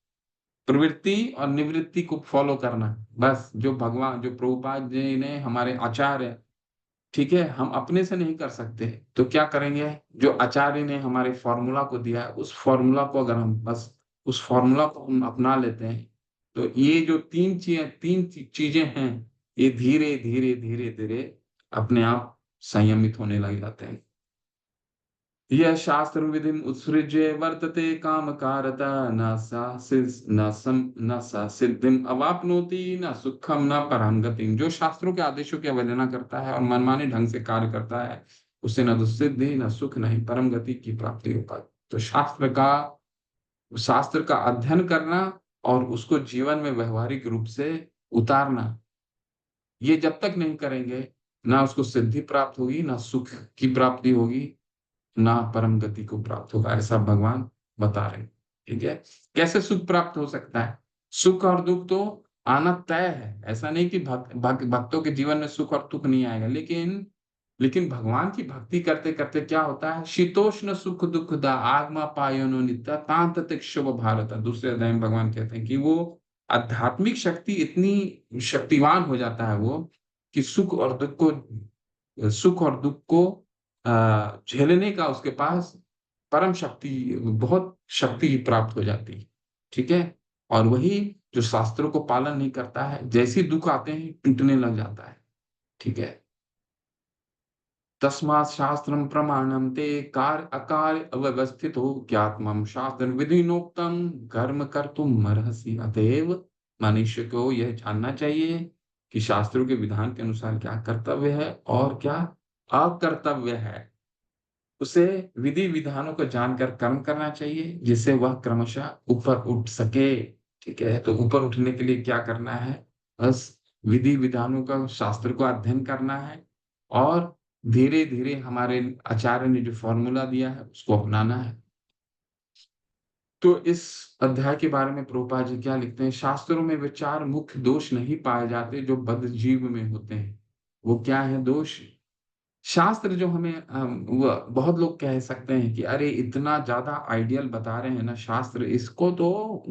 [SPEAKER 1] प्रवृत्ति और निवृत्ति को फॉलो करना। बस जो भगवान, जो प्रभुपाद जी ने, हमारे आचार्य, ठीक है, हम अपने से नहीं कर सकते, तो क्या करेंगे? जो आचार्य ने हमारे फॉर्मूला को दिया है, उस फॉर्मूला को अगर हम बस उस फॉर्मूला को हम अपना लेते हैं, तो ये जो तीन चीजें हैं, ये धीरे धीरे धीरे धीरे अपने आप संयमित होने लग जाते हैं। यह शास्त्र विधि उत्सृज्य वर्तते काम कारता न सा सिद्धिम अवाप्नोति न सुखम न परम गतिम। जो शास्त्रों के आदेशों की अवहेलना करता है और मनमाने ढंग से कार्य करता है, उसे न तो सिद्धि, न सुख, न ही परम गति की प्राप्ति हो पाती। तो शास्त्र का अध्ययन करना और उसको जीवन में व्यवहारिक रूप से उतारना, ये जब तक नहीं करेंगे, ना उसको सिद्धि प्राप्त होगी, ना सुख की प्राप्ति होगी, ना परम गति को प्राप्त होगा, ऐसा भगवान बता रहे हैं। ठीक है, कैसे सुख प्राप्त हो सकता है? सुख और दुख तो आना तय है, ऐसा नहीं कि भक्तों के जीवन में सुख और दुख नहीं आएगा, लेकिन भगवान की भक्ति करते करते क्या होता है? शीतोष्ण सुख दुख दा आगमा पायोनो नित्य तांत तिक्षुभ भारत। दूसरे अध्याय में भगवान कहते हैं कि वो आध्यात्मिक शक्ति इतनी शक्तिवान हो जाता है वो, कि सुख और दुख को झेलने का उसके पास परम शक्ति, बहुत शक्ति प्राप्त हो जाती है। ठीक है, और वही जो शास्त्रों को पालन नहीं करता है, जैसे दुख आते हैं टूटने लग जाता है। ठीक है, तस्मात् शास्त्रम प्रमाणम ते कार्य अकार्य अव्यवस्थित हो ज्ञात्मम शास्त्र विधिनोक्तम कर्म कर्तुम अर्हसि। अतएव मनुष्य को यह जानना चाहिए कि शास्त्रों के विधान के अनुसार क्या कर्तव्य है और क्या अकर्तव्य है। उसे विधि विधानों को जानकर कर्म करना चाहिए, जिससे वह क्रमशः ऊपर उठ सके। ठीक है, तो ऊपर उठने के लिए क्या करना है? बस विधि विधानों का, शास्त्र को अध्ययन करना है और धीरे धीरे हमारे आचार्य ने जो फॉर्मूला दिया है उसको अपनाना है। तो इस अध्याय के बारे में प्रभुपाद जी क्या लिखते हैं? शास्त्रों में वे चार मुख्य दोष नहीं पाए जाते जो बद्ध जीव में होते हैं। वो क्या है दोष? शास्त्र जो हमें वो बहुत लोग कह सकते हैं कि अरे इतना ज्यादा आइडियल बता रहे हैं ना शास्त्र, इसको तो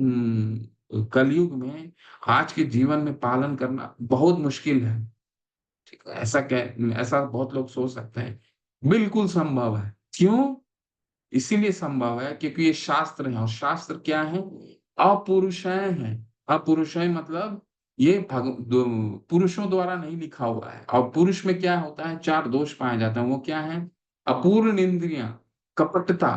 [SPEAKER 1] कलयुग में, आज के जीवन में पालन करना बहुत मुश्किल है। ठीक है, ऐसा बहुत लोग सोच सकते हैं। बिल्कुल संभव है। क्यों? इसीलिए संभव है क्योंकि ये शास्त्र है, और शास्त्र क्या है? अपुरुषय हैं। अपुरुषय मतलब ये पुरुषों द्वारा नहीं लिखा हुआ है। और पुरुष में क्या होता है, 4 दोष पाए जाते हैं। वो क्या है? अपूर्ण इंद्रियां, कपटता,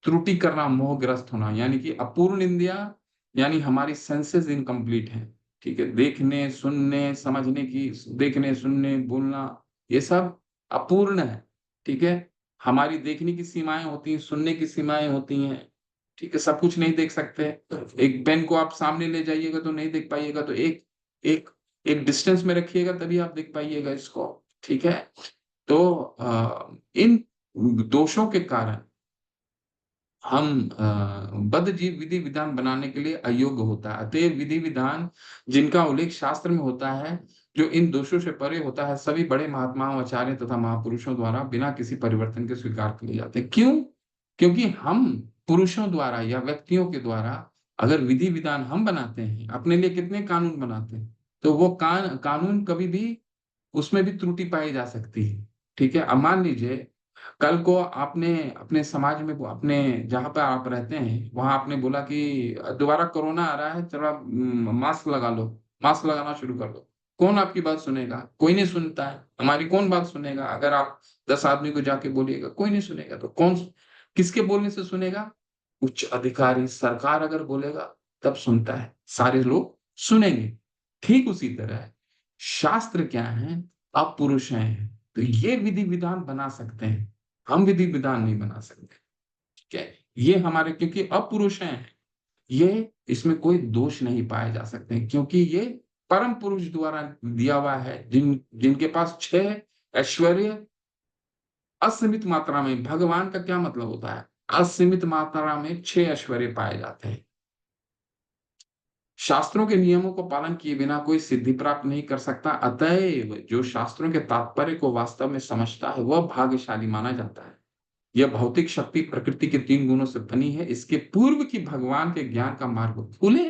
[SPEAKER 1] त्रुटि करना, मोहग्रस्त होना। यानी कि अपूर्ण इंद्रिया यानी हमारी सेंसेस इनकम्प्लीट है। ठीक है, देखने सुनने समझने की, देखने सुनने बोलना, ये सब अपूर्ण है। ठीक है, हमारी देखने की सीमाएं होती हैं, सुनने की सीमाएं होती हैं। ठीक है, सब कुछ नहीं देख सकते। एक पेन को आप सामने ले जाइएगा तो नहीं देख पाइएगा, तो एक एक एक डिस्टेंस में रखिएगा तभी आप देख पाइएगा इसको। ठीक है, तो इन दोषों के कारण हम बद्ध जीव विधि विधान बनाने के लिए अयोग्य होता है। अतएव विधि विधान जिनका उल्लेख शास्त्र में होता है, जो इन दोषों से परे होता है, सभी बड़े महात्माओं, आचार्य तथा महापुरुषों द्वारा बिना किसी परिवर्तन के स्वीकार किए जाते हैं। क्यों? क्योंकि हम पुरुषों द्वारा या व्यक्तियों के द्वारा अगर विधि विधान हम बनाते हैं, अपने लिए कितने कानून बनाते हैं, तो वो कानून कभी भी उसमें भी त्रुटि पाई जा सकती है। ठीक है, अब मान लीजिए कल को आपने अपने समाज में, अपने जहां पर आप रहते हैं वहां आपने बोला कि दोबारा कोरोना आ रहा है, चलो आप मास्क लगा लो, मास्क लगाना शुरू कर दो। कौन आपकी बात सुनेगा? कोई नहीं सुनता है। हमारी कौन बात सुनेगा? अगर आप 10 आदमी को जाके बोलिएगा, कोई नहीं सुनेगा। तो कौन, किसके बोलने से सुनेगा? उच्च अधिकारी सरकार अगर बोलेगा तब सुनता है, सारे लोग सुनेंगे। ठीक उसी तरह शास्त्र क्या है? अपुरुष हैं, तो ये विधि विधान बना सकते हैं, हम विधि विधान नहीं बना सकते। ठीक है, ये हमारे, क्योंकि अपुरुष हैं, ये इसमें कोई दोष नहीं पाए जा सकते, क्योंकि ये परम पुरुष द्वारा दिया हुआ है, जिनके पास 6 ऐश्वर्य असीमित मात्रा में। भगवान का क्या मतलब होता है? असीमित मात्रा में 6 ऐश्वर्य पाए जाते हैं। शास्त्रों के नियमों को पालन किए बिना कोई सिद्धि प्राप्त नहीं कर सकता। अतएव जो शास्त्रों के तात्पर्य को वास्तव में समझता है वह भाग्यशाली माना जाता है। यह भौतिक शक्ति प्रकृति के 3 गुणों से बनी है। इसके पूर्व की भगवान के ज्ञान का मार्ग खुले,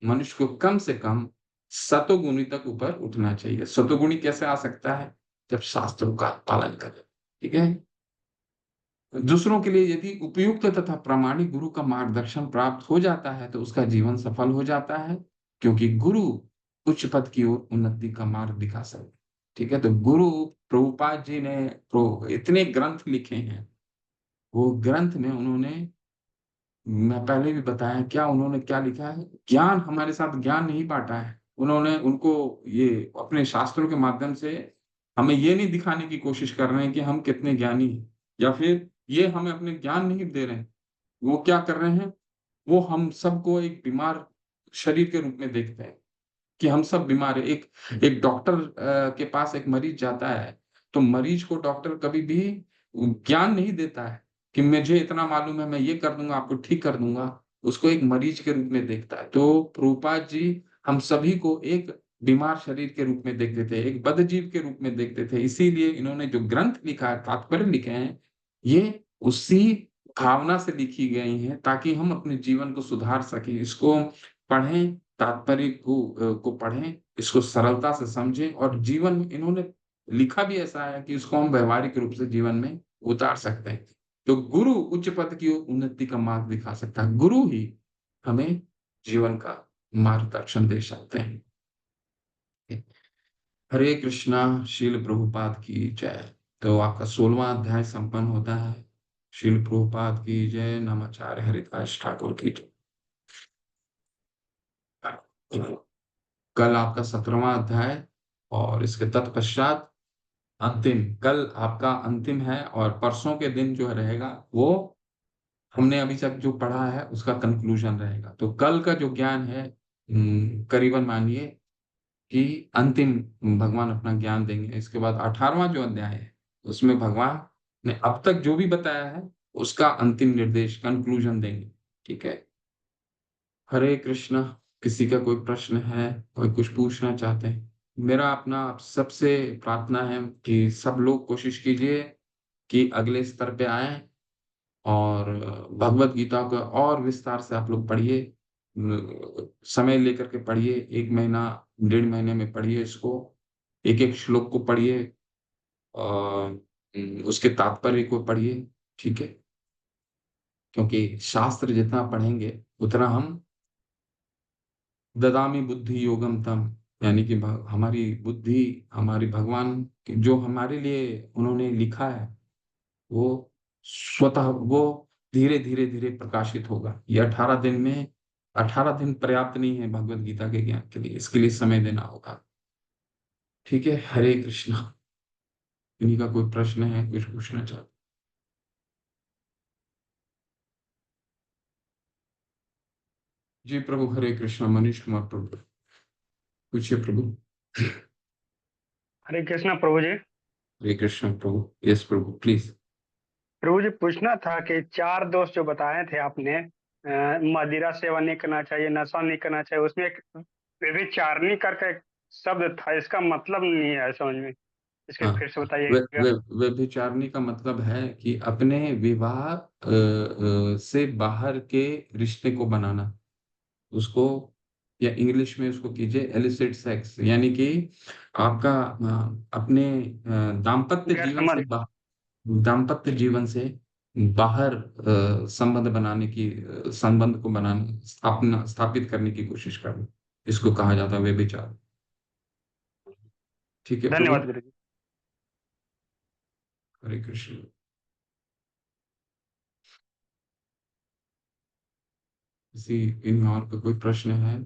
[SPEAKER 1] मनुष्य को कम से कम सतोगुणी तक ऊपर उठना चाहिए। सतोगुणी कैसे आ सकता है? जब शास्त्रों का पालन करे। ठीक है, दूसरों के लिए यदि उपयुक्त तथा प्रामाणिक गुरु का मार्गदर्शन प्राप्त हो जाता है तो उसका जीवन सफल हो जाता है, क्योंकि गुरु उच्च पद की ओर उन्नति का मार्ग दिखा सकते। ठीक है, तो गुरु प्रभुपाद जी ने इतने ग्रंथ लिखे हैं। वो ग्रंथ में उन्होंने, मैं पहले भी बताया क्या उन्होंने क्या लिखा है, ज्ञान, हमारे साथ ज्ञान नहीं बांटा है उन्होंने। उनको ये अपने शास्त्रों के माध्यम से हमें ये नहीं दिखाने की कोशिश कर रहे हैं कि हम कितने ज्ञानी हैं, या फिर ये हमें अपने ज्ञान नहीं दे रहे हैं। वो क्या कर रहे हैं? वो हम सबको एक बीमार शरीर के रूप में देखते हैं कि हम सब बीमार है। एक एक डॉक्टर के पास एक मरीज जाता है, तो मरीज को डॉक्टर कभी भी ज्ञान नहीं देता है कि मुझे इतना मालूम है, मैं ये कर दूंगा, आपको ठीक कर दूंगा। उसको एक मरीज के रूप में देखता है। तो प्रभुपाद जी हम सभी को एक बीमार शरीर के रूप में देखते थे, एक बद्धजीव के रूप में देखते थे। इसीलिए इन्होंने जो ग्रंथ लिखा है, तात्पर्य लिखे हैं, ये उसी भावना से लिखी गई हैं ताकि हम अपने जीवन को सुधार सकें। इसको पढ़ें, तात्पर्य को पढ़ें, इसको सरलता से समझें, और जीवन में इन्होंने लिखा भी ऐसा है कि इसको हम व्यवहारिक रूप से जीवन में उतार सकते हैं। तो गुरु उच्च पद की ओर उन्नति का मार्ग दिखा सकता है। गुरु ही हमें जीवन का मार्गदर्शन दे सकते हैं। हरे कृष्णा। शील प्रभुपाद की जय। तो आपका 16वां अध्याय संपन्न होता है। शील प्रभुपाद की जय। नमाचार्य हरिदास ठाकुर की जय। कल आपका 17वां अध्याय और इसके तत्पश्चात अंतिम, कल आपका अंतिम है, और परसों के दिन जो रहेगा वो हमने अभी तक जो पढ़ा है उसका कंक्लूजन रहेगा। तो कल का जो ज्ञान है, करीबन मानिए कि अंतिम भगवान अपना ज्ञान देंगे। इसके बाद 18वां जो अध्याय है उसमें भगवान ने अब तक जो भी बताया है उसका अंतिम निर्देश, कंक्लूजन देंगे। ठीक है, हरे कृष्णा। किसी का कोई प्रश्न है, कोई कुछ पूछना चाहते हैं? मेरा अपना आप सबसे प्रार्थना है कि सब लोग कोशिश कीजिए कि अगले स्तर पे आए, और भगवत गीता को और विस्तार से आप लोग पढ़िए। समय लेकर के पढ़िए, 1 महीना 1.5 महीने में पढ़िए इसको। एक एक श्लोक को पढ़िए और उसके तात्पर्य को पढ़िए। ठीक है, क्योंकि शास्त्र जितना पढ़ेंगे उतना हम ददामि बुद्धि योगम तम, यानी कि हमारी बुद्धि, हमारी भगवान जो हमारे लिए उन्होंने लिखा है वो स्वतः वो धीरे धीरे धीरे प्रकाशित होगा। ये 18 दिन में, 18 दिन पर्याप्त नहीं है भगवत गीता के ज्ञान के लिए, इसके लिए समय देना होगा। ठीक है, हरे कृष्णा। इन्हीं का कोई प्रश्न है, कुछ पूछना चाहते? जी प्रभु, हरे कृष्णा। मनीष कुमार प्रभु, पूछिए प्रभु।
[SPEAKER 4] हरे कृष्णा प्रभु जी।
[SPEAKER 1] हरे कृष्ण प्रभु। यस प्रभु, प्लीज।
[SPEAKER 4] प्रभु जी पूछना था कि 4 दोष जो बताए थे आपने, मदिरा सेवन नहीं करना चाहिए, नशा नहीं करना चाहिए, उसमें एक व्यभिचारिणी करके एक शब्द था, इसका मतलब नहीं है समझ में, इसके
[SPEAKER 1] हाँ,
[SPEAKER 4] फिर से
[SPEAKER 1] वे
[SPEAKER 4] बताइएगा।
[SPEAKER 1] वे व्यभिचारिणी का मतलब है कि अपने विवाह से बाहर के रिश्ते को बनाना, उसको, या इंग्लिश में उसको कीजिए एलिसिट सेक्स, यानी कि आपका अपने दाम्पत्य
[SPEAKER 4] गैर
[SPEAKER 1] जीवन से
[SPEAKER 4] संबंध।
[SPEAKER 1] दाम्पत्य जीवन से बाहर संबंध बनाने की, संबंध को बनाना, स्थापित करने की कोशिश करना, इसको कहा जाता है व्यभिचार। ठीक है प्रभु।
[SPEAKER 4] धन्यवाद गुरु जी।
[SPEAKER 1] हरे कृष्ण। किसी इन और का कोई प्रश्न है?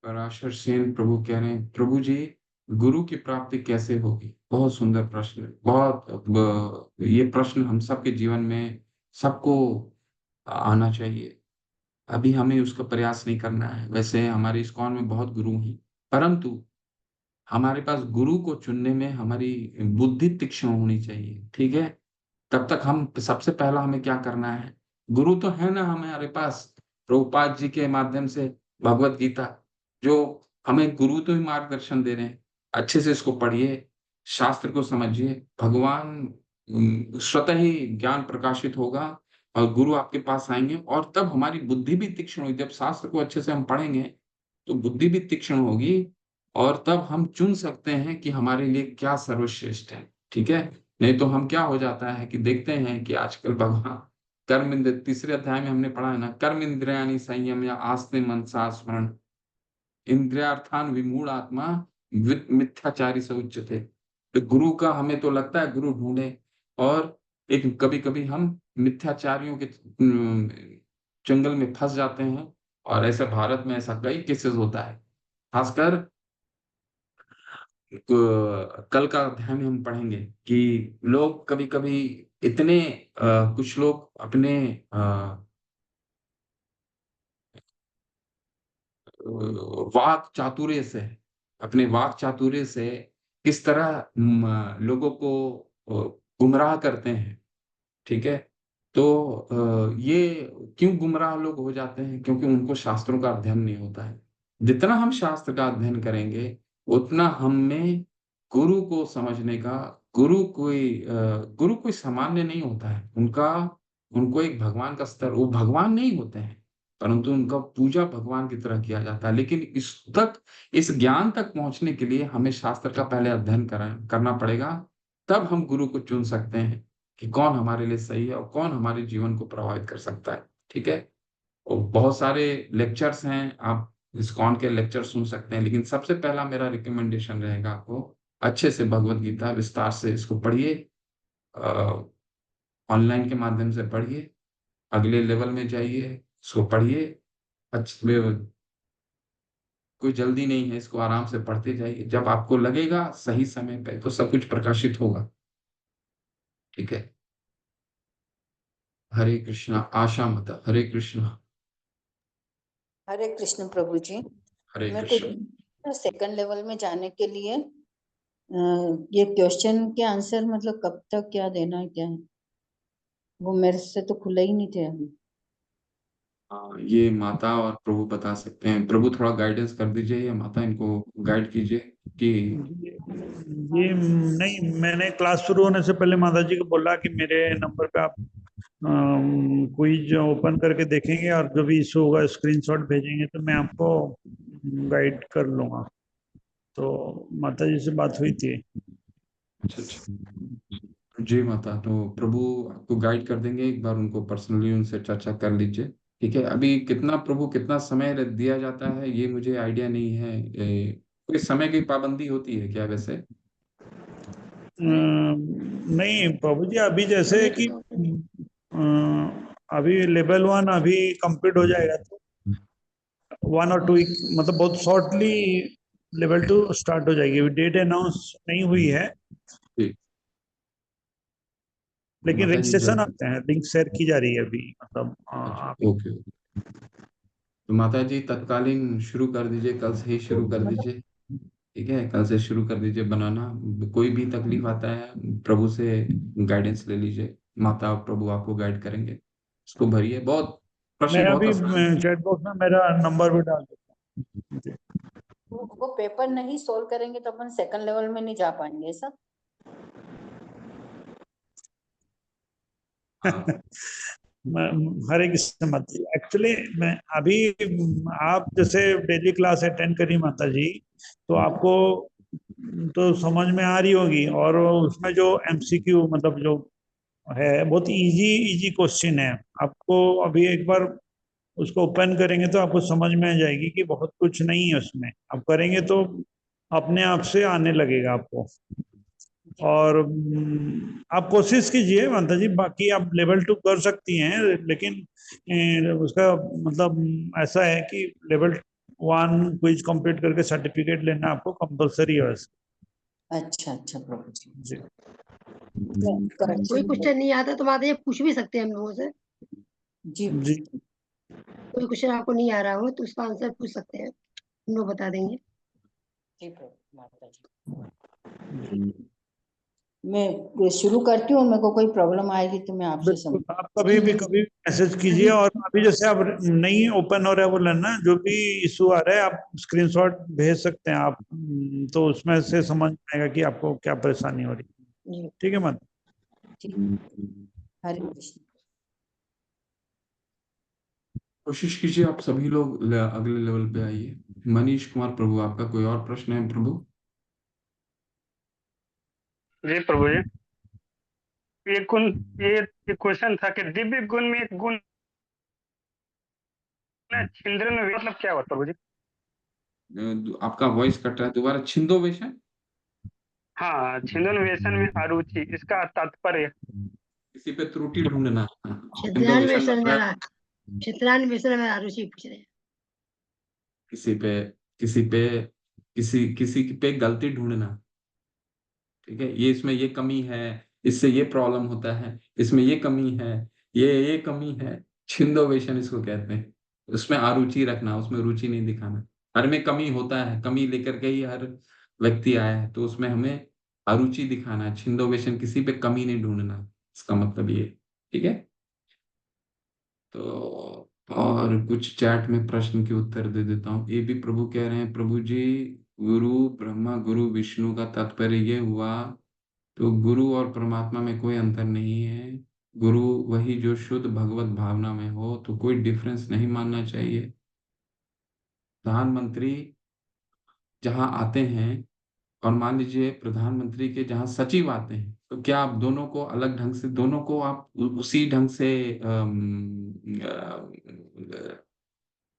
[SPEAKER 1] पराशर सेन प्रभु कह रहे हैं, प्रभु जी गुरु की प्राप्ति कैसे होगी? बहुत सुंदर प्रश्न है। ये प्रश्न हम सबके जीवन में, सबको आना चाहिए। अभी हमें उसका प्रयास नहीं करना है। वैसे हमारे इस्कॉन में बहुत गुरु हैं, परंतु हमारे पास गुरु को चुनने में हमारी बुद्धि तीक्ष्ण होनी चाहिए। ठीक है, तब तक हम, सबसे पहला हमें क्या करना है, गुरु तो है ना हमारे पास, प्रभुपाद जी के माध्यम से भगवत गीता, जो हमें गुरु तो ही मार्गदर्शन दे रहे हैं। अच्छे से इसको पढ़िए, शास्त्र को समझिए, भगवान स्वतः ही ज्ञान प्रकाशित होगा और गुरु आपके पास आएंगे, और तब हमारी बुद्धि भी तीक्ष्ण होगी। जब शास्त्र को अच्छे से हम पढ़ेंगे तो बुद्धि भी तीक्ष्ण होगी, और तब हम चुन सकते हैं कि हमारे लिए क्या सर्वश्रेष्ठ है। ठीक है, नहीं तो हम, क्या हो जाता है कि देखते हैं कि आजकल भगवान कर्म इंद्र, तीसरे अध्याय में हमने पढ़ा है ना, कर्म इंद्रियाणि संयम या आस्ते मनसा स्मरण इंद्रियार्थान विमूढ़ आत्मा मिथ्याचारी से उच्चते। तो गुरु का, हमें तो लगता है गुरु ढूंढे, और एक कभी कभी हम मिथ्याचारियों के जंगल में फंस जाते हैं। और ऐसे भारत में ऐसा कई केसेस होता है, खासकर कल का अध्याय में हम पढ़ेंगे कि लोग कभी कभी इतने, कुछ लोग अपने वाक चातुर्य से, अपने वाक चातुर्य से किस तरह लोगों को गुमराह करते हैं। ठीक है, तो ये क्यों गुमराह लोग हो जाते हैं? क्योंकि उनको शास्त्रों का अध्ययन नहीं होता है। जितना हम शास्त्र का अध्ययन करेंगे उतना हम में गुरु को समझने का, गुरु कोई सामान्य नहीं होता है। उनको एक भगवान का स्तर, वो भगवान नहीं होते हैं, परंतु उनका पूजा भगवान की तरह किया जाता है। लेकिन इस ज्ञान तक पहुंचने के लिए हमें शास्त्र का पहले अध्ययन करना पड़ेगा, तब हम गुरु को चुन सकते हैं कि कौन हमारे लिए सही है और कौन हमारे जीवन को प्रभावित कर सकता है। ठीक है, और बहुत सारे लेक्चर्स हैं, आप इस्कॉन के लेक्चर सुन सकते हैं, लेकिन सबसे पहला मेरा रिकमेंडेशन रहेगा, आपको अच्छे से भगवत गीता विस्तार से इसको पढ़िए, ऑनलाइन के माध्यम से पढ़िए, अगले लेवल में जाइए, इसको पढ़िए। अच्छे, कोई जल्दी नहीं है, इसको आराम से पढ़ते जाइए। जब आपको लगेगा सही समय पे तो सब कुछ प्रकाशित होगा। ठीक है, हरे कृष्णा। आशा मत, हरे कृष्णा।
[SPEAKER 5] हरे कृष्ण प्रभु जी।
[SPEAKER 1] हरे
[SPEAKER 5] मैं
[SPEAKER 1] कृष्ण।
[SPEAKER 5] कुछ सेकंड लेवल में जाने के लिए ये क्वेश्चन के आंसर मतलब कब तक क्या देना है, क्या है वो मेरे से तो खुला ही नहीं थे अभी।
[SPEAKER 1] हाँ, ये माता और प्रभु बता सकते हैं। प्रभु थोड़ा गाइडेंस कर दीजिए, या माता इनको गाइड कीजिए कि।
[SPEAKER 7] ये नहीं, मैंने क्लास शुरू होने से पहले माता जी को बोला कि मेरे नंबर पे आप क्विज ओपन करके देखेंगे और जो भी इशू होगा स्क्रीनशॉट भेजेंगे तो मैं आपको गाइड कर लूंगा। तो माता जी से बात हुई थी।
[SPEAKER 1] अच्छा अच्छा। जी माता, तो प्रभु आपको गाइड कर देंगे, एक बार उनको पर्सनली उनसे चर्चा कर लीजिए। ठीक है, अभी कितना प्रभु कितना समय दिया जाता है ये मुझे आइडिया नहीं है। कोई समय की पाबंदी होती है क्या वैसे?
[SPEAKER 7] नहीं प्रभु जी, अभी जैसे है कि अभी लेवल 1 अभी कंप्लीट हो जाएगा, तो 1 और 2 मतलब बहुत शॉर्टली लेवल 2 स्टार्ट हो जाएगी। अभी डेट अनाउंस नहीं हुई है,
[SPEAKER 1] ठीक।
[SPEAKER 7] लेकिन
[SPEAKER 1] माता जी
[SPEAKER 7] रजिस्ट्रेशन
[SPEAKER 1] जल्द।
[SPEAKER 7] आते हैं, लिंक शेयर की जा रही है अभी, मतलब
[SPEAKER 1] अच्छा,
[SPEAKER 7] अभी।
[SPEAKER 1] ओके। तो माता जी तत्कालीन शुरू कर दीजिए, कल से ही शुरू कर दीजिए। ठीक है, कल से शुरू कर दीजिए बनाना। कोई भी तकलीफ आता है प्रभु से गाइडेंस ले लीजिए, माता और प्रभु आपको गाइड करेंगे। उसको भरिए, बहुत
[SPEAKER 7] मैं
[SPEAKER 1] प्रश्न बहुत
[SPEAKER 7] अभी
[SPEAKER 1] आसान है।
[SPEAKER 7] चैट बॉक्स में मेरा नंबर भी डाल देता हूँ। जी।
[SPEAKER 5] वो पेपर नहीं सोल्व करेंगे तो अपन सेकंड लेवल में नहीं जा पाएंगे ऐसा।
[SPEAKER 1] हाँ।
[SPEAKER 7] हरे कृष्ण माता जी, एक्चुअली मैं अभी आप जैसे डेली क्लास अटेंड करी माता जी, तो आपको तो समझ में आ रही होगी, और उसमें जो एमसीक्यू मतलब जो है बहुत इजी इजी क्वेश्चन है। आपको अभी एक बार उसको ओपन करेंगे तो आपको समझ में आ जाएगी कि बहुत कुछ नहीं है उसमें। आप करेंगे तो अपने आप से आने लगेगा आपको। और आप कोशिश कीजिए माता जी, बाकी आप लेवल 2 कर सकती हैं, लेकिन उसका मतलब ऐसा है कि लेवल 1 क्विज कंप्लीट करके सर्टिफिकेट लेना आपको कंपलसरी है वैसे।
[SPEAKER 5] अच्छा अच्छा प्रभु जी।
[SPEAKER 7] जी।
[SPEAKER 8] कोई क्वेश्चन नहीं आता तो माता जी पूछ भी सकते हैं हम लोगों से।
[SPEAKER 5] जी
[SPEAKER 7] जी।
[SPEAKER 8] कोई क्वेश्चन आपको नहीं आ रहा हो तो उसका आंसर पूछ सकते हैं, हम लोग बता देंगे।
[SPEAKER 5] जी प्रभु माता जी, मैं शुरू करती हूँ, मेरे को कोई प्रॉब्लम आएगी तो मैं आपसे
[SPEAKER 7] बिल्कुल, आप कभी भी
[SPEAKER 8] ठीक है।
[SPEAKER 7] मैसेज कीजिए। और अभी जैसे आप नहीं ओपन हो रहा है वो लेना, जो भी इशू आ रहा है आप स्क्रीनशॉट भेज सकते हैं आप, तो उसमें से समझ में आएगा कि आपको क्या परेशानी हो रही है।
[SPEAKER 8] जी
[SPEAKER 7] ठीक है माता।
[SPEAKER 5] ठीक। हरे कृष्ण।
[SPEAKER 1] कोशिश कीजिए आप सभी लोग अगले लेवल पे आइए। मनीष कुमार प्रभु, आपका कोई और प्रश्न है प्रभु?
[SPEAKER 4] जी प्रभु जी, ये गुण, ये क्वेश्चन था कि दिव्य गुण में एक गुण है छिंद्रन में, मतलब क्या हुआ प्रभु जी?
[SPEAKER 1] आपका वॉइस कट रहा है, दोबारा छिंदो वेशन।
[SPEAKER 4] हाँ, छिंदन व्यसन में अरुचि, इसका तात्पर्य।
[SPEAKER 1] किसी पे त्रुटि ढूंढना। छिंदो
[SPEAKER 8] क्षेत्रान
[SPEAKER 1] वेशन
[SPEAKER 8] व्यसन
[SPEAKER 1] मतलब
[SPEAKER 8] में क्षेत्रान व्यसन में रुचि पूछ रहे हैं।
[SPEAKER 1] किसी पे किसी पे किसी पे गलती ढूंढना। ठीक है, ये इसमें ये कमी है, इससे ये प्रॉब्लम होता है, इसमें ये कमी है, ये कमी है। छिंदोवेशन इसको कहते हैं। उसमें अरुचि रखना, उसमें रुचि नहीं दिखाना। हर में कमी होता है, कमी लेकर के ही हर व्यक्ति आया है, तो उसमें हमें अरुचि दिखाना है। छिंदोवेशन, किसी पे कमी नहीं ढूंढना, इसका मतलब ये। ठीक है, तो और कुछ चैट में प्रश्न के उत्तर दे देता हूँ। ये भी प्रभु कह रहे हैं, प्रभु जी गुरु ब्रह्मा गुरु विष्णु का तात्पर्य ये हुआ, तो गुरु और परमात्मा में कोई अंतर नहीं है। गुरु वही जो शुद्ध भगवत भावना में हो, तो कोई डिफरेंस नहीं मानना चाहिए। प्रधानमंत्री जहां आते हैं, और मान लीजिए प्रधानमंत्री के जहां सचिव आते हैं, तो क्या आप दोनों को अलग ढंग से, दोनों को आप उसी ढंग से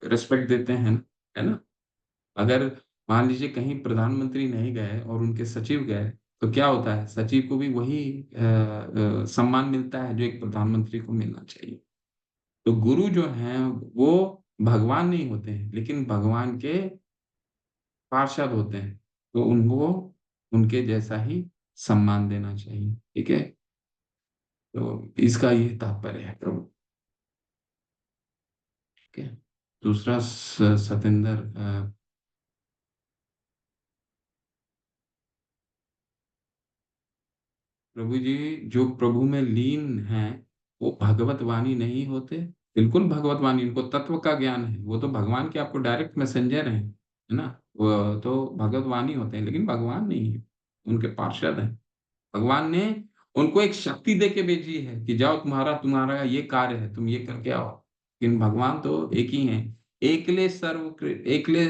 [SPEAKER 1] रिस्पेक्ट देते हैं, है ना? अगर मान लीजिए कहीं प्रधानमंत्री नहीं गए और उनके सचिव गए, तो क्या होता है? सचिव को भी वही सम्मान मिलता है जो एक प्रधानमंत्री को मिलना चाहिए। तो गुरु जो हैं वो भगवान नहीं होते हैं, लेकिन भगवान के पार्षद होते हैं, तो उनको उनके जैसा ही सम्मान देना चाहिए। ठीक है, तो इसका ये तात्पर्य है प्रभु। ठीक है, दूसरा सतेंद्र, प्रभु जी जो प्रभु में लीन हैं वो भगवत वाणी नहीं होते? बिल्कुल भगवत वाणी, उनको तत्व का ज्ञान है, वो तो भगवान के आपको डायरेक्ट मैसेंजर हैं, है ना? वो तो भगवत वाणी होते हैं, लेकिन भगवान नहीं है, उनके पार्षद हैं। भगवान ने उनको एक शक्ति दे के भेजी है कि जाओ, तुम्हारा तुम्हारा ये कार्य है, तुम ये करके आओ। लेकिन भगवान तो एक ही हैं। एकले सर्व एकले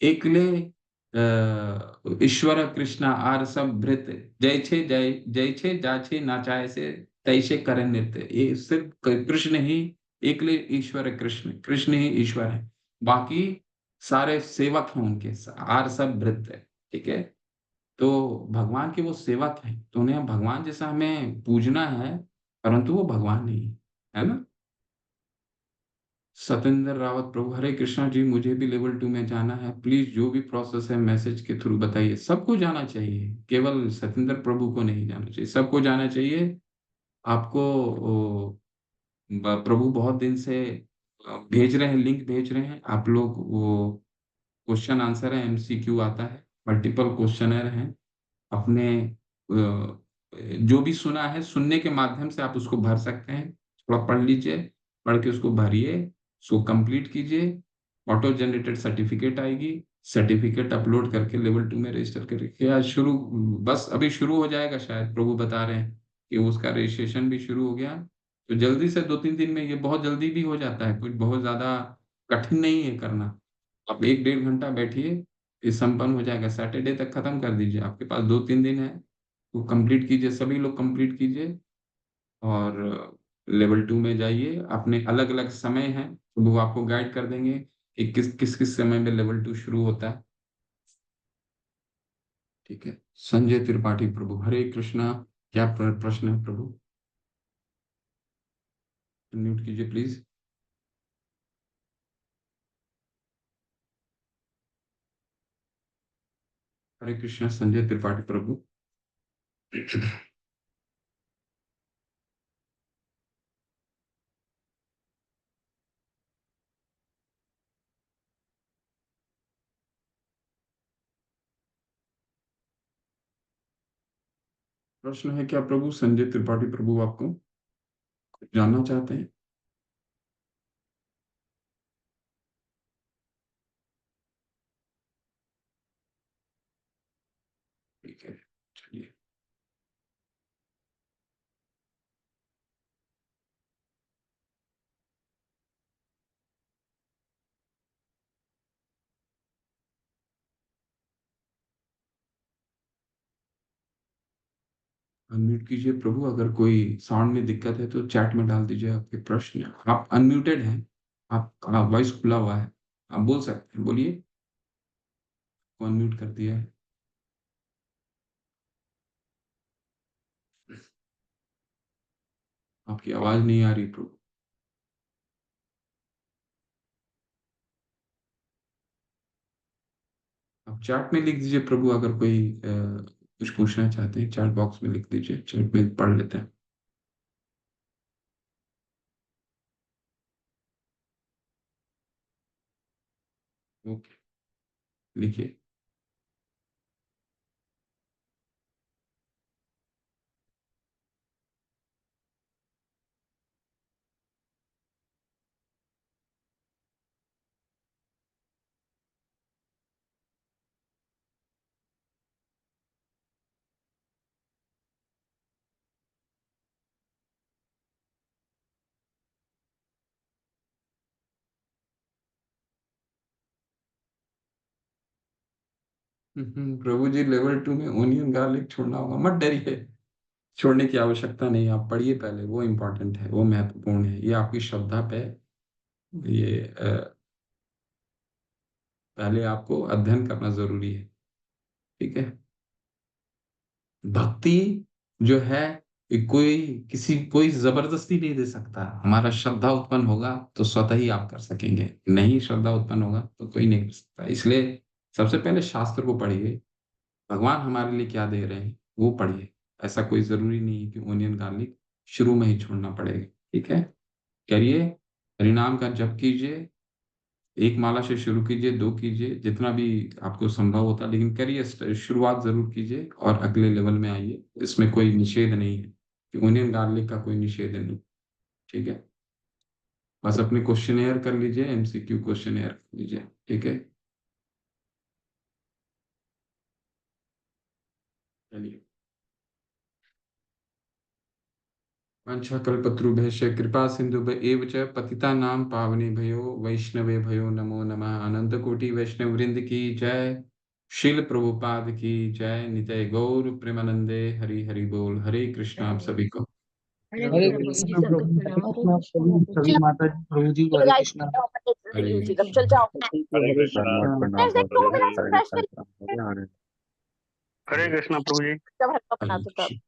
[SPEAKER 1] एकले ईश्वर कृष्ण आर सब भृत, जय छे जय जय छे जा छे नाचाए से तैसे करे नृत्य। ये सिर्फ कृष्ण ही एकले ईश्वर है, कृष्ण कृष्ण ही ईश्वर है, बाकी सारे सेवक हैं उनके, आर सब भृत है। ठीक है, तो भगवान के वो सेवक हैं, तो उन्हें भगवान जैसा हमें पूजना है, परंतु वो भगवान नहीं है, है ना। सतेंद्र रावत प्रभु, हरे कृष्णा जी, मुझे भी लेवल 2 में जाना है, प्लीज जो भी प्रोसेस है मैसेज के थ्रू बताइए। सबको जाना चाहिए, केवल सतेंद्र प्रभु को नहीं जाना चाहिए, सबको जाना चाहिए। आपको प्रभु बहुत दिन से भेज रहे हैं, लिंक भेज रहे हैं, आप लोग वो क्वेश्चन आंसर है, एमसीक्यू आता है, मल्टीपल क्वेश्चनर हैं, अपने जो भी सुना है सुनने के माध्यम से आप उसको भर सकते हैं। थोड़ा पढ़ लीजिए, पढ़ के उसको भरिए, उसको कंप्लीट कीजिए, ऑटो जनरेटेड सर्टिफिकेट आएगी, सर्टिफिकेट अपलोड करके लेवल 2 में रजिस्टर करके आज शुरू, बस अभी शुरू हो जाएगा, शायद प्रभु बता रहे हैं कि उसका रजिस्ट्रेशन भी शुरू हो गया। तो जल्दी से 2-3 दिन में, ये बहुत जल्दी भी हो जाता है, कुछ बहुत ज्यादा कठिन नहीं है करना। आप 1-1.5 घंटा बैठिए, ये संपन्न हो जाएगा, सैटरडे तक खत्म कर दीजिए, आपके पास 2-3 दिन है, वो कंप्लीट कीजिए, सभी लोग कंप्लीट कीजिए और लेवल 2 में जाइए। अपने अलग अलग समय है, तो वो आपको गाइड कर देंगे कि किस किस किस समय में लेवल 2 शुरू होता है। ठीक है, संजय त्रिपाठी प्रभु, हरे कृष्णा, क्या प्रश्न है प्रभु? म्यूट कीजिए प्लीज। हरे कृष्णा संजय त्रिपाठी प्रभु। प्रश्न है क्या प्रभु? संजय त्रिपाठी प्रभु आपको जानना चाहते हैं? ठीक है, चलिए। अनम्यूट कीजिए प्रभु, अगर कोई साउंड में दिक्कत है तो चैट में डाल दीजिए आपके प्रश्न। आप अनम्यूटेड हैं, आपका वॉइस खुला हुआ है, आप बोल सकते हैं, बोलिए। अनम्यूट कर दिया है। आपकी आवाज नहीं आ रही प्रभु। आप चैट में लिख दीजिए प्रभु, अगर कोई कुछ पूछना चाहते हैं, चैट बॉक्स में लिख दीजिए, चैट में पढ़ लेते हैं। ओके, लिखिए। प्रभु जी, लेवल 2 में ओनियन गार्लिक छोड़ना होगा, मत डरिए, छोड़ने की आवश्यकता नहीं, आप पढ़िए पहले, वो इम्पोर्टेंट है, वो महत्वपूर्ण है, ये आपकी श्रद्धा पे, ये पहले आपको अध्ययन करना जरूरी है। ठीक है, भक्ति जो है, ये कोई जबरदस्ती नहीं दे सकता। हमारा श्रद्धा उत्पन्न होगा तो स्वतः ही आप कर सकेंगे, नहीं श्रद्धा उत्पन्न होगा तो कोई नहीं कर सकता। इसलिए सबसे पहले शास्त्र को पढ़िए, भगवान हमारे लिए क्या दे रहे हैं वो पढ़िए। ऐसा कोई जरूरी नहीं है कि ओनियन गार्लिक शुरू में ही छोड़ना पड़ेगा। ठीक है, करिए, हरिनाम का जप कीजिए, एक माला से शुरू कीजिए, 2 कीजिए, जितना भी आपको संभव होता है, लेकिन करिए, शुरुआत जरूर कीजिए और अगले लेवल में आइए। इसमें कोई निषेध नहीं है, कि ओनियन गार्लिक का कोई निषेध नहीं। ठीक है, बस अपने क्वेश्चन कर लीजिए, एमसीक्यू क्वेश्चन कर लीजिए। ठीक है, चलिए। वाञ्छाकल्पतरुभ्यश्च कृपा सिन्धुभ्य एव च पतितानां पावनेभ्यो वैष्णवेभ्यो नमो नमः। अनंत कोटि वैष्णव वृंद की जय। शील प्रभुपाद की जय। निताय गौर प्रेमानंदे। हरि हरि बोल। हरे कृष्णा आप सभी को।
[SPEAKER 8] हरे
[SPEAKER 6] हरे
[SPEAKER 8] कृष्णा प्रभु जी
[SPEAKER 6] कृष्ण
[SPEAKER 8] सबको
[SPEAKER 6] प्रभु
[SPEAKER 8] प्रणाम।
[SPEAKER 6] जी, सभी माता जी प्रभु जी को हरे कृष्णा।
[SPEAKER 1] हरे
[SPEAKER 2] हरे
[SPEAKER 1] कृष्णा।
[SPEAKER 7] हरे कृष्णा।
[SPEAKER 4] हरे कृष्णा प्रभु जी।
[SPEAKER 1] हरे कृष्णा।